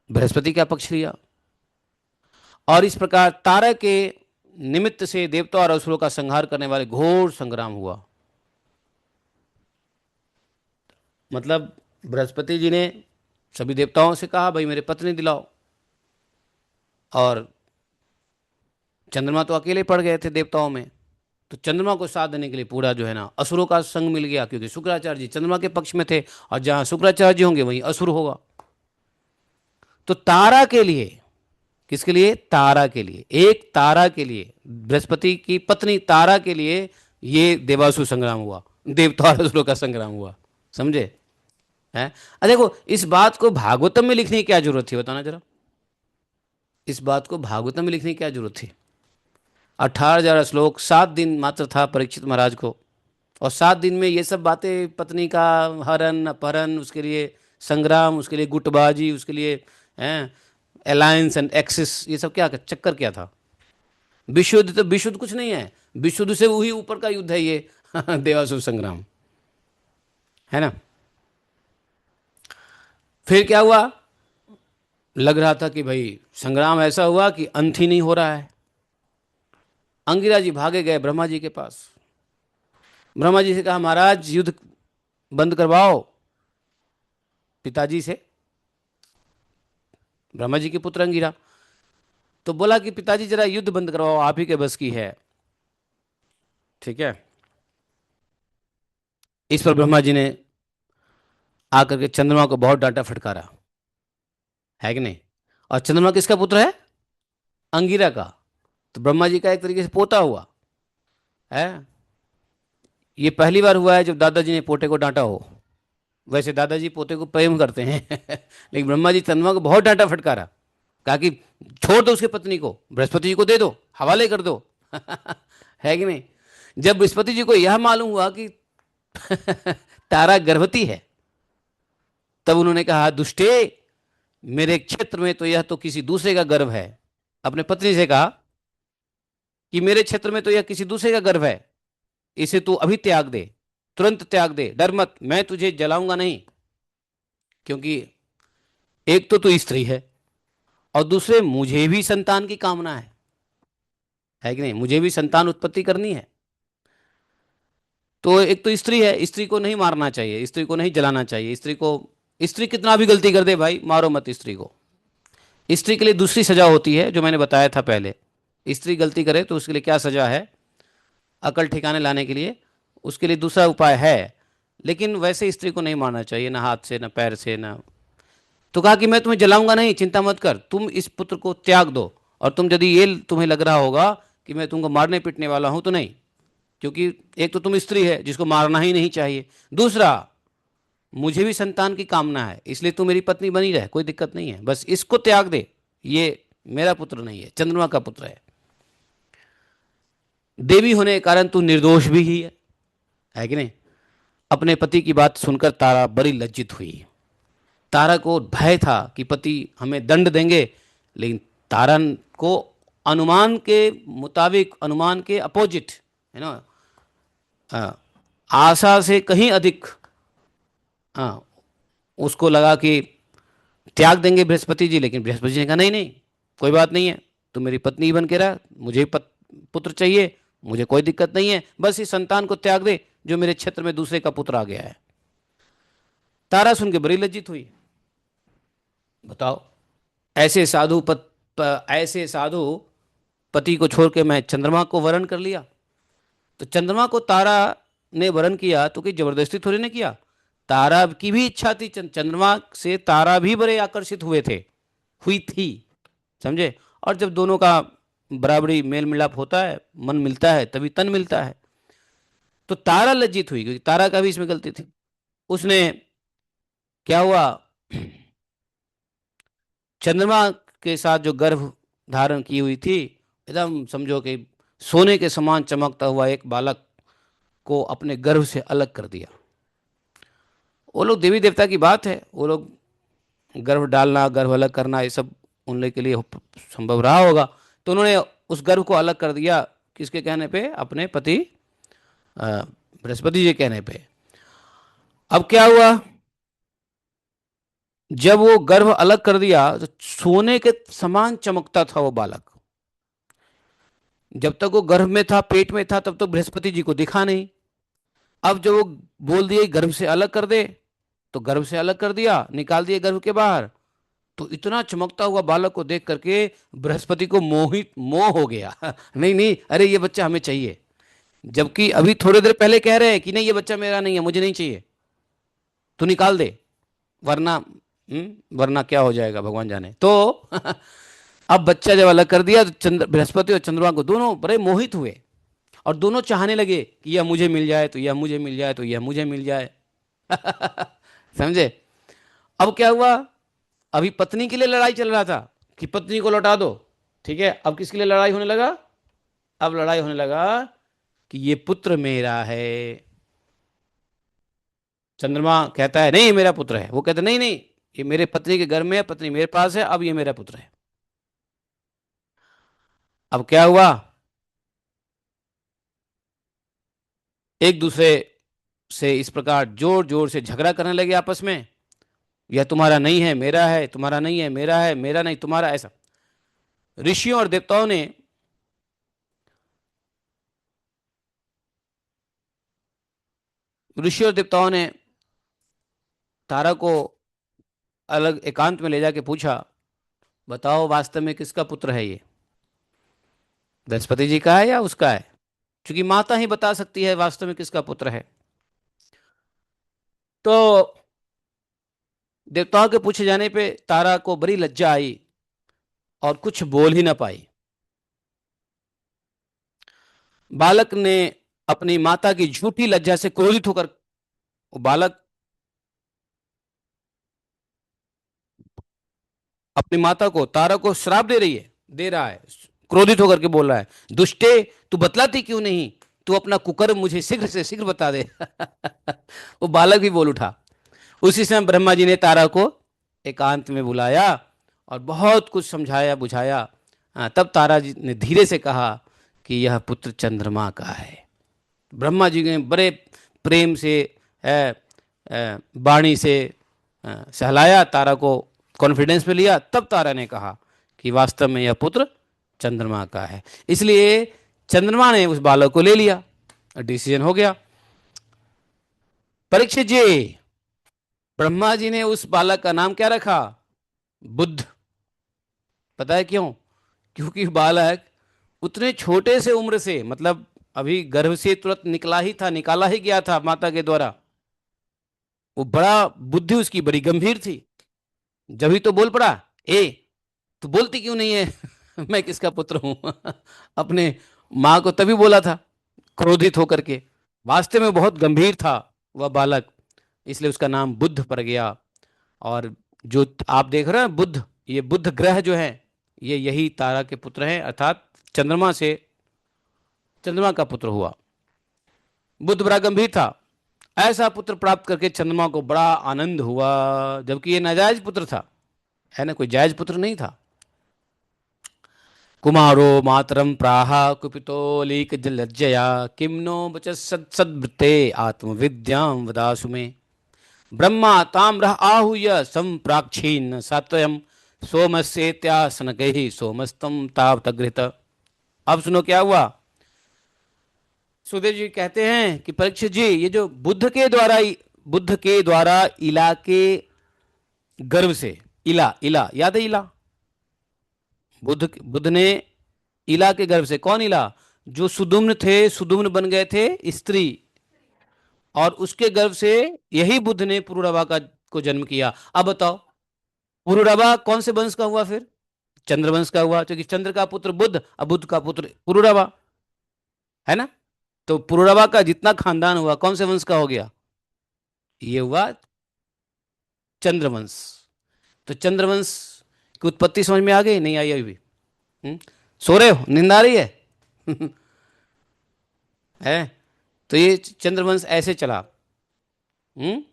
बृहस्पति का पक्ष लिया और इस प्रकार तारा के निमित्त से देवता और असुरों का संहार करने वाले घोर संग्राम हुआ। मतलब बृहस्पति जी ने सभी देवताओं से कहा भाई मेरे पत्नी दिलाओ, और चंद्रमा तो अकेले पड़ गए थे देवताओं में। तो चंद्रमा को साथ देने के लिए पूरा जो है ना असुरों का संग मिल गया, क्योंकि शुक्राचार्य जी चंद्रमा के पक्ष में थे और जहां शुक्राचार्य जी होंगे वहीं असुर होगा। तो तारा के लिए, किसके लिए? तारा के लिए, एक तारा के लिए, बृहस्पति की पत्नी तारा के लिए ये देवासुर संग्राम हुआ, देवता और असुरों का संग्राम हुआ। समझे? है? देखो इस बात को भागवतम में लिखने की क्या जरूरत थी, बताना जरा। इस बात को भागवतम में लिखने की क्या जरूरत थी? 18,000 श्लोक, 7 दिन मात्र था परीक्षित महाराज को, और 7 दिन में ये सब बातें, पत्नी का हरण अपहरण, उसके लिए संग्राम, उसके लिए गुटबाजी, उसके लिए अलायंस एंड एक्सिस, ये सब क्या चक्कर क्या था? विश्व युद्ध तो विश्व युद्ध कुछ नहीं है, विश्व युद्ध से वही ऊपर का युद्ध है ये देवासुर संग्राम, है ना। फिर क्या हुआ? लग रहा था कि भाई संग्राम ऐसा हुआ कि अंत ही नहीं हो रहा है। अंगिरा जी भागे गए ब्रह्मा जी के पास। ब्रह्मा जी से कहा महाराज युद्ध बंद करवाओ पिताजी से, ब्रह्मा जी के पुत्र अंगिरा। तो बोला कि पिताजी जरा युद्ध बंद करवाओ, आप ही के बस की है। ठीक है। इस पर ब्रह्मा जी ने आकर के चंद्रमा को बहुत डांटा फटकारा, है कि नहीं। और चंद्रमा किसका पुत्र है? अंगिरा का। तो ब्रह्मा जी का एक तरीके से पोता हुआ है। ये पहली बार हुआ है जब दादाजी ने पोते को डांटा हो। वैसे दादाजी पोते को प्रेम करते हैं लेकिन ब्रह्मा जी चंद्रमा को बहुत डांटा फटकारा, कहा कि छोड़ दो उसके पत्नी को, बृहस्पति जी को दे दो, हवाले कर दो है कि नहीं। जब बृहस्पति जी को यह मालूम हुआ कि तारा गर्भवती है, तब उन्होंने कहा दुष्टे, मेरे क्षेत्र में तो यह तो किसी दूसरे का गर्भ है। अपने पत्नी से कहा कि मेरे क्षेत्र में तो यह किसी दूसरे का गर्भ है, इसे तू अभी त्याग दे, तुरंत त्याग दे, डर मत, मैं तुझे जलाऊंगा नहीं। क्योंकि एक तो तू स्त्री है और दूसरे मुझे भी संतान की कामना है कि नहीं, मुझे भी संतान उत्पत्ति करनी है। तो एक तो स्त्री है, स्त्री को नहीं मारना चाहिए, स्त्री को नहीं जलाना चाहिए, स्त्री कितना भी गलती कर दे भाई मारो मत स्त्री को। स्त्री के लिए दूसरी सजा होती है जो मैंने बताया था पहले। स्त्री गलती करे तो उसके लिए क्या सजा है? अकल ठिकाने लाने के लिए, उसके लिए दूसरा उपाय है। लेकिन वैसे स्त्री को नहीं मारना चाहिए, ना हाथ से ना पैर से ना। तो कहा कि मैं तुम्हें जलाऊंगा नहीं, चिंता मत कर, तुम इस पुत्र को त्याग दो। और तुम यदि ये तुम्हें लग रहा होगा कि मैं तुमको मारने पीटने वाला हूं, तो नहीं। क्योंकि एक तो तुम स्त्री है जिसको मारना ही नहीं चाहिए, दूसरा मुझे भी संतान की कामना है, इसलिए तू मेरी पत्नी बनी रहे, कोई दिक्कत नहीं है, बस इसको त्याग दे। ये मेरा पुत्र नहीं है, चंद्रमा का पुत्र है। देवी होने के कारण तू निर्दोष भी ही है कि नहीं। अपने पति की बात सुनकर तारा बड़ी लज्जित हुई। तारा को भय था कि पति हमें दंड देंगे, लेकिन तारा को अनुमान के मुताबिक, अनुमान के अपोजिट, है ना, आशा से कहीं अधिक, हाँ, उसको लगा कि त्याग देंगे बृहस्पति जी। लेकिन बृहस्पति जी ने कहा नहीं नहीं, कोई बात नहीं है, तू मेरी पत्नी ही बन के रहा, मुझे पुत्र चाहिए, मुझे कोई दिक्कत नहीं है, बस इस संतान को त्याग दे जो मेरे क्षेत्र में दूसरे का पुत्र आ गया है। तारा सुन के बड़ी लज्जित हुई। बताओ, ऐसे साधु ऐसे साधु पति को छोड़ के मैं चंद्रमा को वरण कर लिया। तो चंद्रमा को तारा ने वरण किया तो कि जबरदस्ती थोड़ी ने किया, तारा की भी इच्छा थी, चंद्रमा से तारा भी बड़े आकर्षित हुए थे, हुई थी, समझे। और जब दोनों का बराबरी मेल मिलाप होता है, मन मिलता है, तभी तन मिलता है। तो तारा लज्जित हुई क्योंकि तारा का भी इसमें गलती थी। उसने, क्या हुआ, चंद्रमा के साथ जो गर्भ धारण की हुई थी, एकदम समझो कि सोने के समान चमकता हुआ एक बालक को अपने गर्भ से अलग कर दिया। वो लोग देवी देवता की बात है, वो लोग गर्भ डालना, गर्भ अलग करना, ये सब उन लोग के लिए संभव रहा होगा। तो उन्होंने उस गर्भ को अलग कर दिया, किसके कहने पे, अपने पति बृहस्पति जी के कहने पे। अब क्या हुआ, जब वो गर्भ अलग कर दिया तो सोने के समान चमकता था वो बालक। जब तक वो गर्भ में था, पेट में था, तब तक बृहस्पति जी को दिखा नहीं। अब जब वो बोल दिए गर्भ से अलग कर दे, तो गर्भ से अलग कर दिया, निकाल दिए गर्भ के बाहर। तो इतना चमकता हुआ बालक को देख करके बृहस्पति को मोह हो गया। नहीं नहीं, अरे ये बच्चा हमें चाहिए, जबकि अभी थोड़ी देर पहले कह रहे हैं कि नहीं ये बच्चा मेरा नहीं है, मुझे नहीं चाहिए, तू निकाल दे, वरना वरना क्या हो जाएगा भगवान जाने। तो अब बच्चा जब अलग कर दिया तो चंद्र, बृहस्पति और चंद्रमा को दोनों बड़े मोहित हुए, और दोनों चाहने लगे कि यह मुझे मिल जाए तो यह मुझे मिल जाए तो यह मुझे मिल जाए। समझे। अब क्या हुआ, अभी पत्नी के लिए लड़ाई चल रहा था कि पत्नी को लौटा दो, ठीक है। अब किसके लिए लड़ाई होने लगा, अब लड़ाई होने लगा कि ये पुत्र मेरा है। चंद्रमा कहता है नहीं ये मेरा पुत्र है, वो कहते नहीं नहीं, ये मेरे पत्नी के घर में है, पत्नी मेरे पास है, अब ये मेरा पुत्र है। अब क्या हुआ, एक दूसरे से इस प्रकार जोर जोर से झगड़ा करने लगे आपस में। यह तुम्हारा नहीं है मेरा है, तुम्हारा नहीं है मेरा है, मेरा नहीं तुम्हारा, ऐसा। ऋषियों और देवताओं ने, ऋषियों और देवताओं ने तारा को अलग एकांत में ले जाके पूछा, बताओ वास्तव में किसका पुत्र है ये, बृहस्पति जी का है या उसका है। क्योंकि माता ही बता सकती है वास्तव में किसका पुत्र है। तो देवताओं के पूछे जाने पे तारा को बड़ी लज्जा आई और कुछ बोल ही ना पाई। बालक ने अपनी माता की झूठी लज्जा से क्रोधित होकर, वो बालक अपनी माता को, तारा को श्राप दे रहा है, क्रोधित होकर के बोल रहा है, दुष्टे तू बतलाती क्यों नहीं, तू अपना कुकर्म मुझे शीघ्र से शीघ्र बता दे। वो बालक भी बोल उठा। उसी समय ब्रह्मा जी ने तारा को एकांत में बुलाया और बहुत कुछ समझाया बुझाया। तब तारा जी ने धीरे से कहा कि यह पुत्र चंद्रमा का है। ब्रह्मा जी ने बड़े प्रेम से वाणी से सहलाया, तारा को कॉन्फिडेंस में लिया। तब तारा ने कहा कि वास्तव में यह पुत्र चंद्रमा का है। इसलिए चंद्रमा ने उस बालक को ले लिया, डिसीजन हो गया। परीक्षित जी, ब्रह्मा जी ने उस बालक का नाम क्या रखा, बुद्ध। पता है क्यों, क्योंकि बालक उतने छोटे से उम्र से, मतलब अभी गर्भ से तुरंत निकला ही था, निकाला ही गया था माता के द्वारा। वो बड़ा बुद्धि उसकी बड़ी गंभीर थी, जब ही तो बोल पड़ा। ए, तू बोलती क्यों नहीं है मैं किसका पुत्र हूं अपने माँ को तभी बोला था, क्रोधित होकर के। वास्तव में बहुत गंभीर था वह बालक, इसलिए उसका नाम बुद्ध पड़ गया। और जो आप देख रहे हैं बुद्ध, ये बुद्ध ग्रह जो है, ये यही तारा के पुत्र हैं, अर्थात चंद्रमा से, चंद्रमा का पुत्र हुआ। बुद्ध बड़ा गंभीर था, ऐसा पुत्र प्राप्त करके चंद्रमा को बड़ा आनंद हुआ, जबकि ये नाजायज पुत्र था, है ना, कोई जायज पुत्र नहीं था। कुमारो मातरम प्राहा कुपितो लीक लज्जया किम नो बच सद्वृत्ते आत्मविद्याम वदासु में। ब्रह्मा ताम्र आहूय संप्राक्षीन सात्वयम सोमस्येत्यासनकैः सोमस्तम तावतगृहत। अब सुनो क्या हुआ। सुखदेव जी कहते हैं कि परीक्षित जी, ये जो बुद्ध के द्वारा इला के गर्भ से, इला इला याद है, इला, बुद्ध ने इला के गर्भ से, कौन इला, जो सुदुम्न थे, सुदुम्न बन गए थे स्त्री, और उसके गर्भ से यही बुद्ध ने पुरुरवा का को जन्म किया। अब बताओ, पुरुरवा कौन से वंश का हुआ फिर? चंद्रवंश का हुआ, क्योंकि चंद्र का पुत्र बुद्ध, अब बुद्ध का पुत्र पुरुरवा, है ना। तो पुरुरवा का जितना खानदान हुआ कौन से वंश का हो गया? ये हुआ चंद्रवंश। तो चंद्रवंश की उत्पत्ति समझ में आ गई, नहीं आई अभी भी? सो रहे हो, नींद आ रही है है। तो ये चंद्रवंश ऐसे चला। हम्म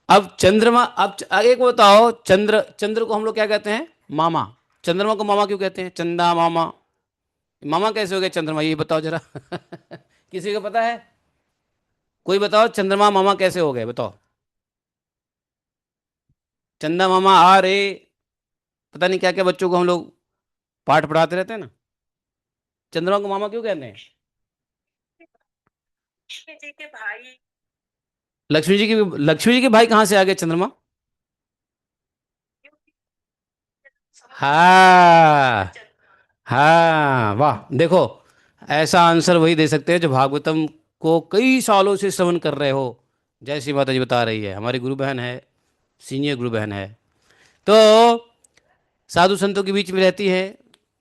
अब चंद्रमा, अब एक बताओ, चंद्र को हम लोग क्या कहते हैं? मामा। चंद्रमा को मामा क्यों कहते हैं? चंदा मामा। मामा कैसे हो गए चंद्रमा, ये बताओ जरा किसी को पता है? कोई बताओ, चंद्रमा मामा कैसे हो गए, बताओ। चंदा मामा आ रे, पता नहीं क्या क्या बच्चों को हम लोग पाठ पढ़ाते रहते हैं ना। चंद्रमा को मामा क्यों कहते हैं? लक्ष्मी जी की, लक्ष्मी जी के भाई कहाँ से आ गए चंद्रमा? हाँ, हाँ, वाह, देखो, ऐसा आंसर वही दे सकते हैं जो भागवतम को कई सालों से श्रवण कर रहे हो। जैसी माता जी बता रही है, हमारी गुरु बहन है, सीनियर गुरु बहन है। तो साधु संतों के बीच में रहती है,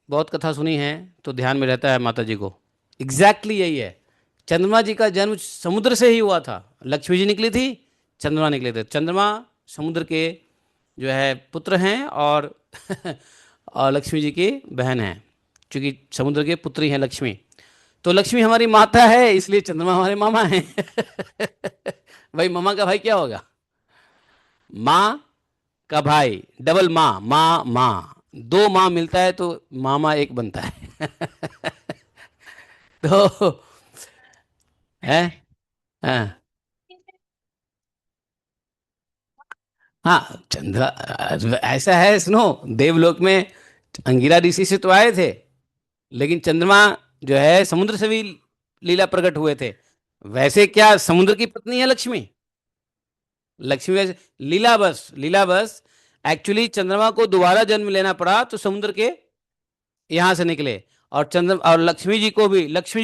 बहुत कथा सुनी है, तो ध्यान में रहता है माता जी को। एग्जैक्टली यही है। चंद्रमा जी का जन्म समुद्र से ही हुआ था। लक्ष्मी जी निकली थी, चंद्रमा निकले थे। चंद्रमा समुद्र के जो है पुत्र हैं, और और लक्ष्मी जी की बहन है, क्योंकि समुद्र के पुत्री हैं लक्ष्मी। तो लक्ष्मी हमारी माता है, इसलिए चंद्रमा हमारे मामा हैं भाई, मामा का भाई क्या होगा? माँ का भाई, डबल माँ, माँ माँ, दो माँ मिलता है तो मामा एक बनता है तो है। हाँ, हाँ, चंद्र ऐसा है, सुनो, देवलोक में अंगिरा ऋषि से तो आए थे, लेकिन चंद्रमा जो है समुद्र से भी लीला प्रकट हुए थे। वैसे क्या समुद्र की पत्नी है लक्ष्मी? लक्ष्मी वैसे लीला बस, लीला बस। एक्चुअली चंद्रमा को दोबारा जन्म लेना पड़ा तो समुद्र के यहाँ से निकले, और चंद्र और लक्ष्मी जी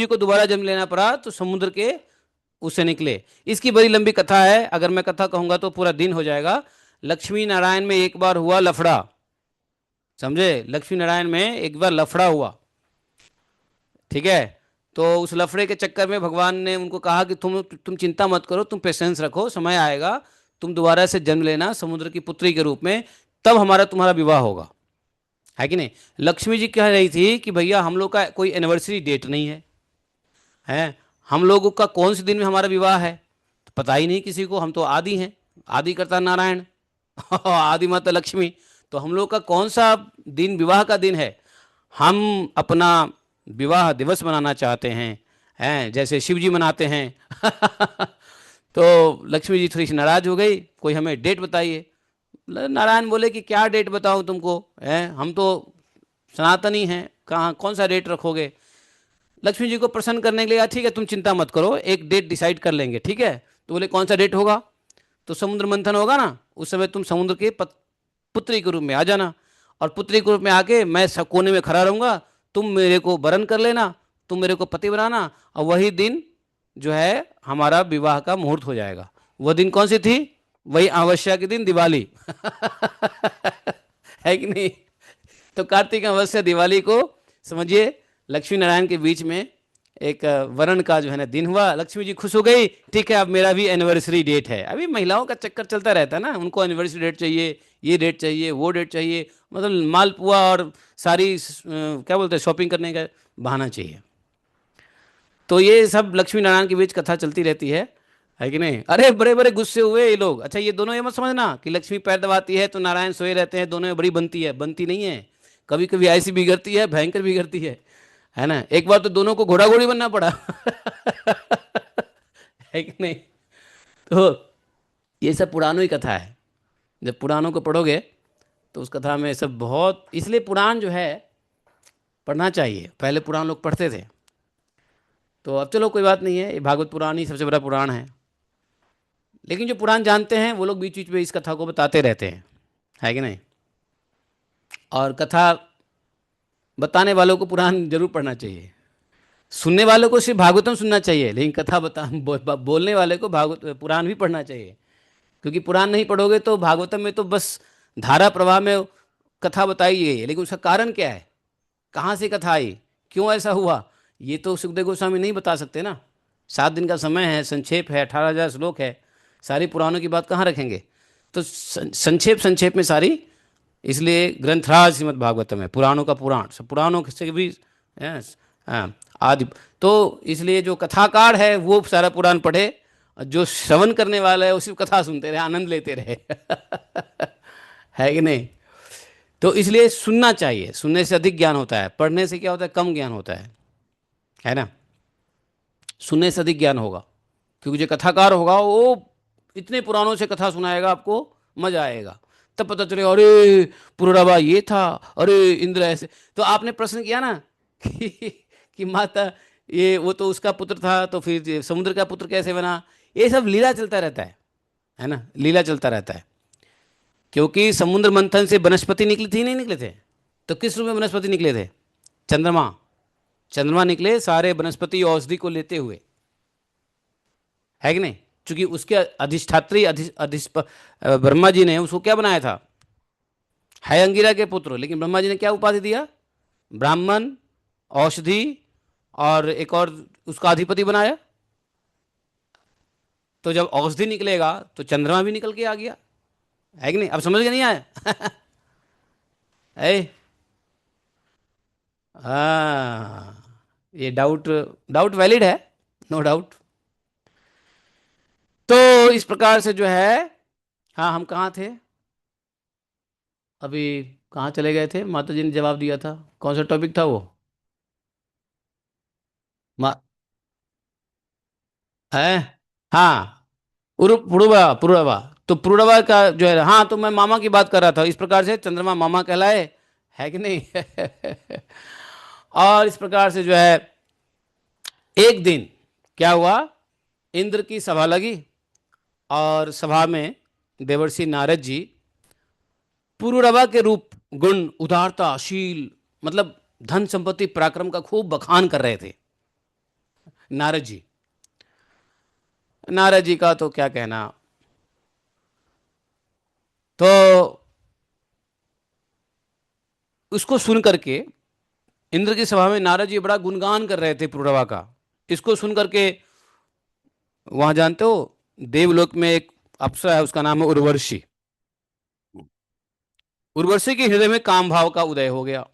को दोबारा जन्म लेना पड़ा तो समुद्र के उससे निकले। इसकी बड़ी लंबी कथा है, अगर मैं कथा कहूंगा तो पूरा दिन हो जाएगा। लक्ष्मी नारायण में एक बार हुआ लफड़ा, समझे? लक्ष्मी नारायण में एक बार लफड़ा हुआ, ठीक है। तो उस लफड़े के चक्कर में भगवान ने उनको कहा कि तुम चिंता मत करो, तुम पेशेंस रखो, समय आएगा, तुम दोबारा से जन्म लेना समुद्र की पुत्री के रूप में, तब हमारा तुम्हारा विवाह होगा, है कि नहीं। लक्ष्मी जी कह रही थी कि भैया हम लोग का कोई एनिवर्सरी डेट नहीं है, है, हम लोगों का कौन से दिन में हमारा विवाह है तो पता ही नहीं किसी को, हम तो आदि हैं, आदि करता नारायण आदि माता लक्ष्मी, तो हम लोग का कौन सा दिन विवाह का दिन है? हम अपना विवाह दिवस मनाना चाहते हैं जैसे शिव जी मनाते हैं तो लक्ष्मी जी थोड़ी सी नाराज हो गई, कोई हमें डेट बताइए। नारायण बोले कि क्या डेट बताऊं तुमको, है, हम तो सनातनी हैं, कहाँ कौन सा डेट रखोगे? लक्ष्मी जी को प्रसन्न करने के लिए, ठीक है तुम चिंता मत करो, एक डेट डिसाइड कर लेंगे, ठीक है। तो बोले कौन सा डेट होगा? तो समुद्र मंथन होगा ना, उस समय तुम समुद्र के पुत्री के रूप में आ जाना, और पुत्री के रूप में आके मैं कोने में खड़ा रहूंगा, तुम मेरे को वरण कर लेना, तुम मेरे को पति बनाना, और वही दिन जो है हमारा विवाह का मुहूर्त हो जाएगा। वह दिन कौन सी थी? वही अमावस्या के दिन, दिवाली। है कि नहीं? तो कार्तिक अमावस्या दिवाली को समझिए लक्ष्मी नारायण के बीच में एक वरण का जो है ना दिन हुआ। लक्ष्मी जी खुश हो गई, ठीक है अब मेरा भी एनिवर्सरी डेट है। अभी महिलाओं का चक्कर चलता रहता है ना, उनको एनिवर्सरी डेट चाहिए, ये डेट चाहिए, वो डेट चाहिए, मतलब मालपुआ और सारी क्या बोलते हैं शॉपिंग करने का बहाना चाहिए। तो ये सब लक्ष्मी नारायण के बीच कथा चलती रहती है कि नहीं? अरे बड़े बड़े गुस्से हुए ये लोग। अच्छा, ये दोनों ये मत समझना कि लक्ष्मी पैर दबाती है तो नारायण सोए रहते हैं, दोनों में बड़ी बनती है, बनती नहीं है। कभी कभी ऐसी बिगड़ती है, भयंकर बिगड़ती है ना? एक बार तो दोनों को घोड़ा घोड़ी बनना पड़ा। है कि नहीं? तो ये सब पुराणों की कथा है। जब पुराणों को पढ़ोगे तो उस कथा में सब बहुत, इसलिए पुराण जो है पढ़ना चाहिए। पहले पुराण लोग पढ़ते थे। तो अब चलो कोई बात नहीं है, ये भागवत पुराण ही सबसे बड़ा पुराण है। लेकिन जो पुराण जानते हैं वो लोग बीच बीच में इस कथा को बताते रहते हैं, है कि नहीं? और कथा बताने वालों को पुराण जरूर पढ़ना चाहिए। सुनने वालों को सिर्फ भागवतम सुनना चाहिए, लेकिन कथा बोलने वाले को भागवत पुराण भी पढ़ना चाहिए। क्योंकि पुराण नहीं पढ़ोगे तो भागवतम में तो बस धारा प्रवाह में कथा बताई गई है, लेकिन उसका कारण क्या है, कहाँ से कथा आई, क्यों ऐसा हुआ, ये तो सुखदेव गोस्वामी नहीं बता सकते ना। 7 दिन का समय है, संक्षेप है, 18,000 श्लोक है, सारी पुराणों की बात कहाँ रखेंगे? तो संक्षेप संक्षेप में सारी, इसलिए ग्रंथराज श्रीमद् भागवतम है, पुराणों का पुराण, सब पुराणों से भी है, आदि। तो इसलिए जो कथाकार है वो सारा पुराण पढ़े, और जो श्रवण करने वाला है उसी कथा सुनते रहे, आनंद लेते रहे। है कि नहीं? तो इसलिए सुनना चाहिए, सुनने से अधिक ज्ञान होता है, पढ़ने से क्या होता है, कम ज्ञान होता है ना? सुनने से अधिक ज्ञान होगा, क्योंकि जो कथाकार होगा वो इतने पुराणों से कथा सुनाएगा, आपको मजा आएगा। तब पता चले अरे पुररवा ये था, अरे इंद्र ऐसे। तो आपने प्रश्न किया ना कि माता ये वो तो उसका पुत्र था, तो फिर समुद्र का पुत्र कैसे बना? ये सब लीला चलता रहता है ना, लीला चलता रहता है। क्योंकि समुद्र मंथन से वनस्पति निकली थी, नहीं निकले थे? तो किस रूप में वनस्पति निकले थे? चंद्रमा, चंद्रमा निकले सारे वनस्पति औषधि को लेते हुए, है कि नहीं? क्योंकि उसके अधिष्ठात्री ब्रह्मा जी ने उसको क्या बनाया था? है अंगिरा के पुत्र, लेकिन ब्रह्मा जी ने क्या उपाधि दिया? ब्राह्मण, औषधि, और एक और उसका अधिपति बनाया। तो जब औषधि निकलेगा तो चंद्रमा भी निकल के आ गया, है कि नहीं? अब समझ के नहीं आया? है? हाँ, ये डाउट डाउट वैलिड है, नो डाउट। तो इस प्रकार से जो है, हाँ हम कहाँ थे अभी? कहाँ चले गए थे? माता जी ने जवाब दिया था, कौन सा टॉपिक था वो? मा है, हाँ, पुरुरवा, पुरुरवा। तो पुरुरवा का जो है, हाँ, तो मैं मामा की बात कर रहा था। इस प्रकार से चंद्रमा मामा कहलाए, है कि नहीं? और इस प्रकार से जो है एक दिन क्या हुआ, इंद्र की सभा लगी, और सभा में देवर्षि नारद जी पुरुरवा के रूप, गुण, उदारता, शील, मतलब धन संपत्ति पराक्रम का खूब बखान कर रहे थे नारद जी। नारद जी का तो क्या कहना। तो उसको सुन करके इंद्र की सभा में नारद जी बड़ा गुणगान कर रहे थे पुरुरवा का। इसको सुन करके वहां जानते हो देवलोक में एक अप्सरा है, उसका नाम है उर्वशी। उर्वशी के हृदय में काम भाव का उदय हो गया।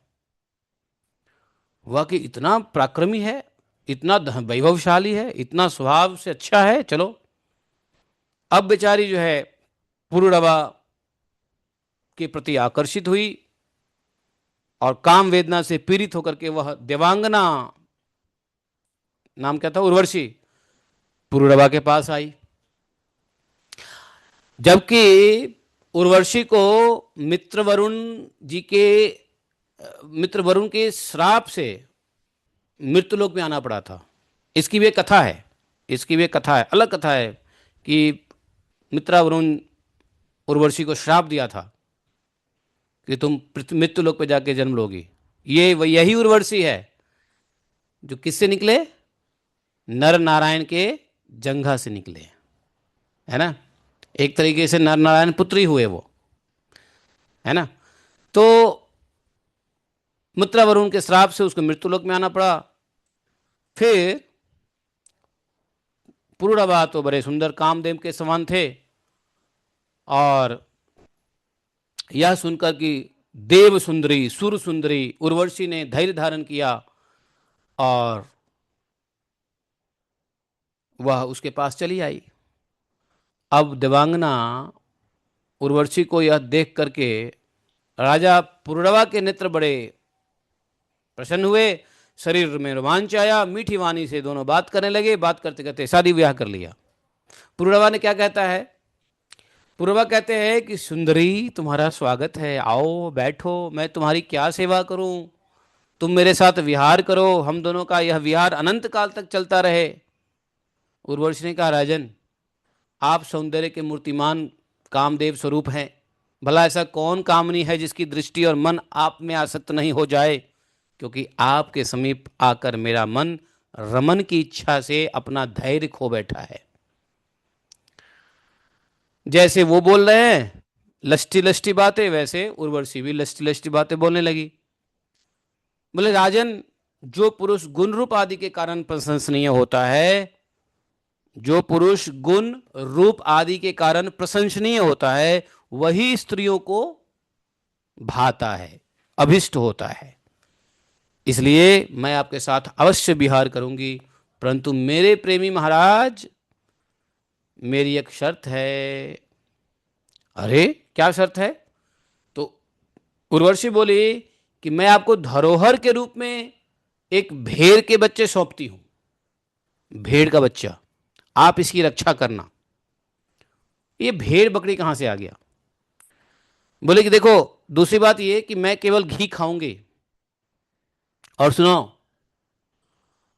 वह कि इतना पराक्रमी है, इतना वैभवशाली है, इतना स्वभाव से अच्छा है, चलो। अब बेचारी जो है पुरुरवा के प्रति आकर्षित हुई, और काम वेदना से पीड़ित होकर के वह देवांगना, नाम क्या था, उर्वशी, पुरुरवा के पास आई। जबकि उर्वशी को मित्र वरुण जी के मित्र वरुण के श्राप से मृत्युलोक में आना पड़ा था। इसकी भी एक कथा है, इसकी भी एक कथा है, अलग कथा है, कि मित्रा वरुण उर्वशी को श्राप दिया था कि तुम मृत्युलोक पे जाके जन्म लोगी। ये यही उर्वशी है जो किससे निकले? नर नारायण के जंघा से निकले, है ना। एक तरीके से नर नारायण पुत्र ही हुए वो, है ना। तो मित्रा वरुण के श्राप से उसको मृत्युलोक में आना पड़ा। फिर पुरूरवा तो बड़े सुंदर कामदेव के समान थे, और यह सुनकर कि देव सुंदरी सुर सुंदरी उर्वशी ने धैर्य धारण किया और वह उसके पास चली आई। अब देवांगना उर्वशी को यह देख करके राजा पुरूरवा के नेत्र बड़े प्रसन्न हुए, शरीर में रोमांच आया, मीठी वाणी से दोनों बात करने लगे। बात करते करते शादी ब्याह कर लिया। पुरूरवा ने क्या कहता है? पुरूरवा कहते हैं कि सुंदरी तुम्हारा स्वागत है, आओ बैठो, मैं तुम्हारी क्या सेवा करूं, तुम मेरे साथ विहार करो, हम दोनों का यह विहार अनंत काल तक चलता रहे। उर्वशी ने कहा, राजन आप सौंदर्य के मूर्तिमान कामदेव स्वरूप हैं, भला ऐसा कौन कामनी है जिसकी दृष्टि और मन आप में आसक्त नहीं हो जाए, क्योंकि आपके समीप आकर मेरा मन रमन की इच्छा से अपना धैर्य खो बैठा है। जैसे वो बोल रहे हैं लष्टी लष्टी बातें, वैसे उर्वशी भी लष्टी लष्टी बातें बोलने लगी। बोले, राजन जो पुरुष गुण रूप आदि के कारण प्रशंसनीय होता है, जो पुरुष गुण रूप आदि के कारण प्रशंसनीय होता है, वही स्त्रियों को भाता है, अभिष्ट होता है। इसलिए मैं आपके साथ अवश्य विहार करूंगी, परंतु मेरे प्रेमी महाराज मेरी एक शर्त है। अरे क्या शर्त है? तो उर्वशी बोली कि मैं आपको धरोहर के रूप में एक भेड़ के बच्चे सौंपती हूं, भेड़ का बच्चा, आप इसकी रक्षा करना। ये भेड़ बकरी कहां से आ गया? बोले कि देखो, दूसरी बात ये कि मैं केवल घी खाऊंगी, और सुनो,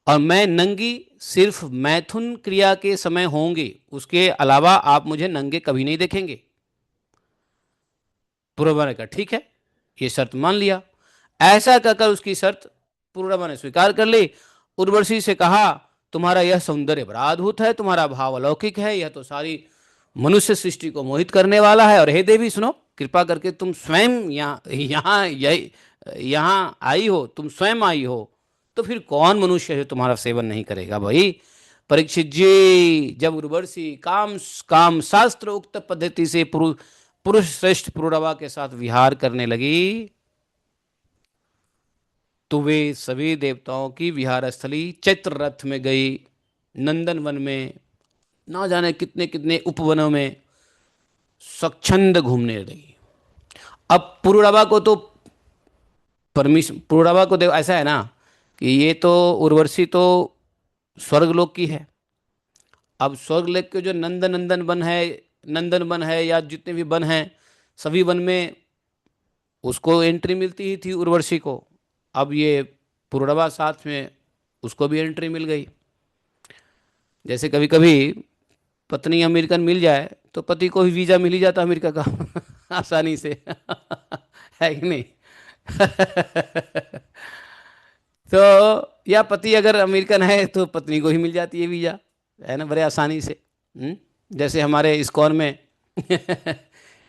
और मैं नंगी सिर्फ मैथुन क्रिया के समय होंगी, उसके अलावा आप मुझे नंगे कभी नहीं देखेंगे। पुरवा ने कहा ठीक है, ये शर्त मान लिया। ऐसा कहकर उसकी शर्त पुरवा ने स्वीकार कर ली। उर्वशी से कहा, तुम्हारा यह सौंदर्य बड़ा अद्भुत है, तुम्हारा भाव अलौकिक है, यह तो सारी मनुष्य सृष्टि को मोहित करने वाला है। और हे देवी सुनो, कृपा करके तुम स्वयं यहाँ आई हो, तुम स्वयं आई हो, तो फिर कौन मनुष्य है तुम्हारा सेवन नहीं करेगा भाई। परीक्षित जी, जब उर्वशी काम काम शास्त्र उक्त पद्धति से पुरुष श्रेष्ठ पुरूरवा के साथ विहार करने लगी, तो वे सभी देवताओं की विहार स्थली चैत्र रथ में गई, नंदन वन में, ना जाने कितने कितने उपवनों में स्वच्छंद घूमने लगी। अब पुरूरवा को तो परमिशन, पुरूरवा को देव ऐसा है ना कि ये तो उर्वशी तो स्वर्गलोक की है। अब स्वर्गलोक के जो नंदन वन है, नंदन वन है या जितने भी वन हैं, सभी वन में उसको एंट्री मिलती ही थी उर्वशी को। अब ये पुरूरवा साथ में, उसको भी एंट्री मिल गई। जैसे कभी कभी पत्नी अमेरिकन मिल जाए तो पति को भी वीजा मिल ही जाता अमेरिका का आसानी से है कि नहीं? तो या पति अगर अमेरिकन है तो पत्नी को ही मिल जाती है वीजा, है ना, बड़े आसानी से। जैसे हमारे इस्कॉन में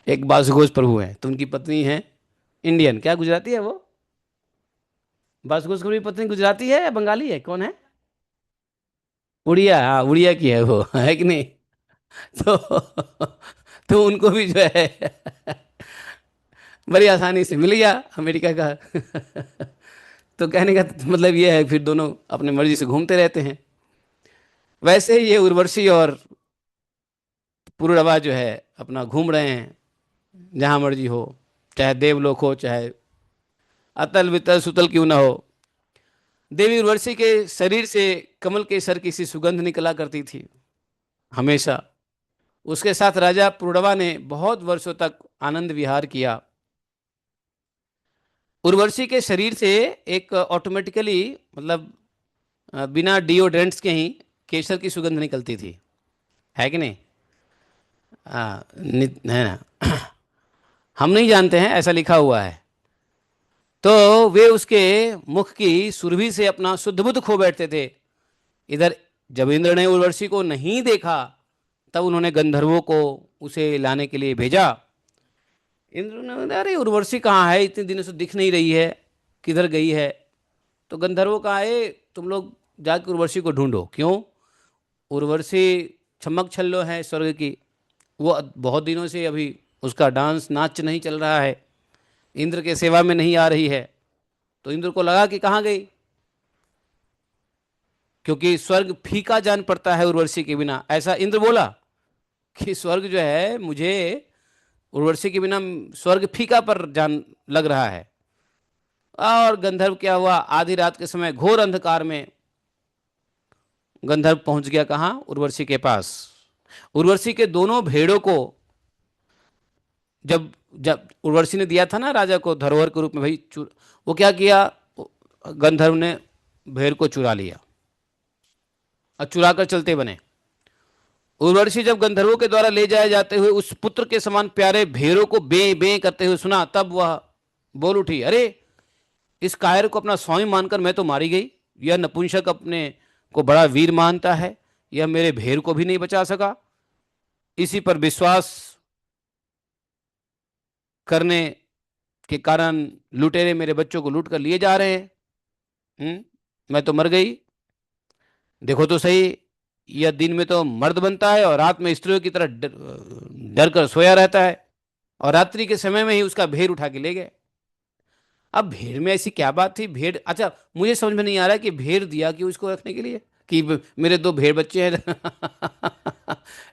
एक बासुघोष प्रभु हैं, तो उनकी पत्नी है इंडियन, क्या गुजराती है वो? बासुघोष प्रभु की पत्नी गुजराती है या बंगाली है, कौन है? उड़िया, हाँ उड़िया की है वो, है कि नहीं? तो तो उनको भी जो है बड़ी आसानी से मिल गया अमेरिका का तो कहने का मतलब ये है, फिर दोनों अपने मर्जी से घूमते रहते हैं। वैसे ही ये उर्वशी और पुरूरवा जो है अपना घूम रहे हैं जहां मर्जी हो, चाहे देवलोक हो, चाहे अतल वितल सुतल क्यों ना हो। देवी उर्वशी के शरीर से कमल के सर की सी सुगंध निकला करती थी हमेशा। उसके साथ राजा पुरूरवा ने बहुत वर्षों तक आनंद विहार किया। उर्वशी के शरीर से एक ऑटोमेटिकली, मतलब बिना डिओड्रेंट्स के ही केसर की सुगंध निकलती थी, है कि नहीं? है ना हम नहीं जानते हैं, ऐसा लिखा हुआ है। तो वे उसके मुख की सुरभि से अपना शुद्ध बुद्ध खो बैठते थे। इधर जब इंद्र ने उर्वशी को नहीं देखा, तब उन्होंने गंधर्वों को उसे लाने के लिए भेजा। इंद्र ने बोला, अरे उर्वशी कहाँ है, इतने दिनों से दिख नहीं रही है, किधर गई है। तो गंधर्वों कहा है, तुम लोग जाकर उर्वशी को ढूंढो। क्यों? उर्वशी छमक छल्लो है स्वर्ग की, वो बहुत दिनों से अभी उसका डांस नाच नहीं चल रहा है, इंद्र के सेवा में नहीं आ रही है। तो इंद्र को लगा कि कहाँ गई, क्योंकि स्वर्ग फीका जान पड़ता है उर्वशी के बिना। ऐसा इंद्र बोला कि स्वर्ग जो है मुझे उर्वशी के बिना स्वर्ग फीका पर जान लग रहा है। और गंधर्व क्या हुआ, आधी रात के समय घोर अंधकार में गंधर्व पहुंच गया कहाँ, उर्वशी के पास। उर्वशी के दोनों भेड़ों को जब जब उर्वशी ने दिया था ना राजा को धरोहर के रूप में, भाई वो क्या किया, गंधर्व ने भेड़ को चुरा लिया और चुरा कर चलते बने। उर्वशी जब गंधर्वों के द्वारा ले जाए जाते हुए उस पुत्र के समान प्यारे भेड़ों को बे बे करते हुए सुना, तब वह बोल उठी, अरे इस कायर को अपना स्वामी मानकर मैं तो मारी गई। यह नपुंसक अपने को बड़ा वीर मानता है, यह मेरे भेड़ को भी नहीं बचा सका। इसी पर विश्वास करने के कारण लुटेरे मेरे बच्चों को लूट कर लिए जा रहे हैं। मैं तो मर गई। देखो तो सही, यह दिन में तो मर्द बनता है और रात में स्त्रियों की तरह डर कर सोया रहता है, और रात्रि के समय में ही उसका भेड़ उठा के ले गए। अब भेड़ में ऐसी क्या बात थी, भेड़, अच्छा मुझे समझ में नहीं आ रहा कि भेड़ दिया कि उसको रखने के लिए, कि मेरे दो भेड़ बच्चे हैं।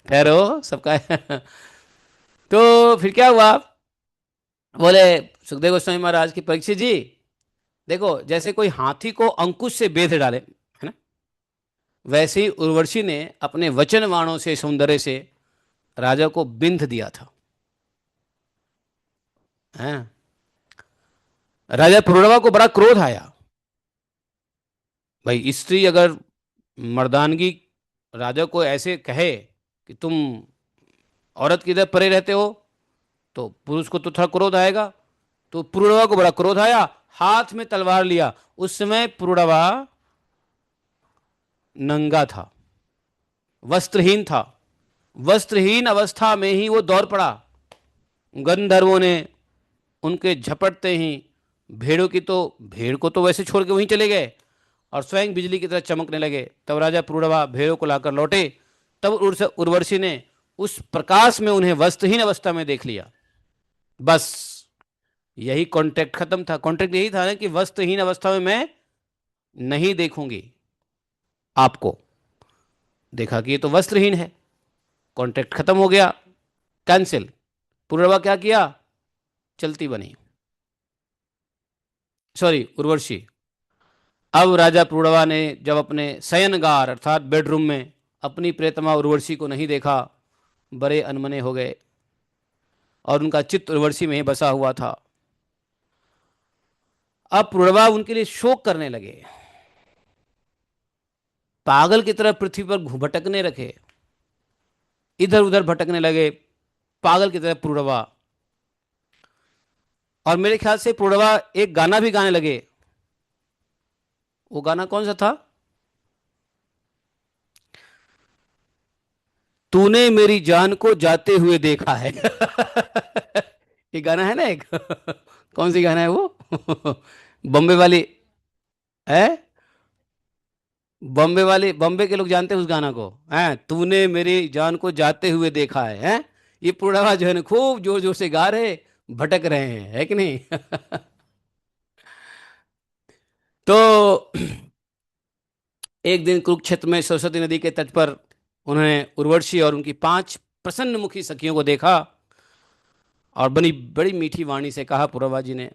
ठहरो, सबका है। तो फिर क्या हुआ, बोले सुखदेव गोस्वामी महाराज की, परीक्षित जी देखो, जैसे कोई हाथी को अंकुश से बेध डाले, है ना, वैसे ही उर्वशी ने अपने वचन वाणों से, सौंदर्य से राजा को बिंध दिया था। हैं? राजा पुरुरवा को बड़ा क्रोध आया। भाई स्त्री अगर मर्दानगी राजा को ऐसे कहे कि तुम औरत की तरह परे रहते हो, तो पुरुष को तो थोड़ा क्रोध आएगा। तो पुरुरवा को बड़ा क्रोध आया, हाथ में तलवार लिया। उस समय पुरुरवा नंगा था, वस्त्रहीन था। वस्त्रहीन अवस्था में ही वो दौड़ पड़ा। गंधर्वों ने उनके झपटते ही भेड़ को तो वैसे छोड़ के वहीं चले गए, और स्वयं बिजली की तरह चमकने लगे। तब राजा पुरुरवा भेड़ों को लाकर लौटे। तब उर्वशी ने उस प्रकाश में उन्हें वस्त्रहीन अवस्था में देख लिया। बस यही कॉन्ट्रैक्ट खत्म था। कॉन्ट्रैक्ट यही था ना कि वस्त्रहीन अवस्था में मैं नहीं देखूंगी आपको। देखा कि ये तो वस्त्रहीन है, कॉन्ट्रैक्ट खत्म हो गया, कैंसिल। पुरुरवा क्या किया, चलती बनी, सॉरी उर्वशी। अब राजा पुरुरवा ने जब अपने शयनगार अर्थात बेडरूम में अपनी प्रेतमा उर्वशी को नहीं देखा, बड़े अनमने हो गए, और उनका चित्त उर्वशी में ही बसा हुआ था। अब पुरुरवा उनके लिए शोक करने लगे, पागल की तरह पृथ्वी पर भटकने रखे, इधर उधर भटकने लगे पागल की तरह पुरुरवा। और मेरे ख्याल से पुरुरवा एक गाना भी गाने लगे। वो गाना कौन सा था, तूने मेरी जान को जाते हुए देखा है। ये गाना है ना एक। कौन सी गाना है वो? बॉम्बे वाली है, बॉम्बे वाली, बॉम्बे के लोग जानते हैं उस गाना को, हैं, तूने मेरी जान को जाते हुए देखा है, हैं? ये पुरावा जो है ना खूब जोर जोर से गा रहे, भटक रहे हैं, है कि नहीं? तो एक दिन कुरुक्षेत्र में सरस्वती नदी के तट पर उन्होंने उर्वशी और उनकी 5 प्रसन्न मुखी सखियों को देखा, और बड़ी बड़ी मीठी वाणी से कहा पुरवा जी ने,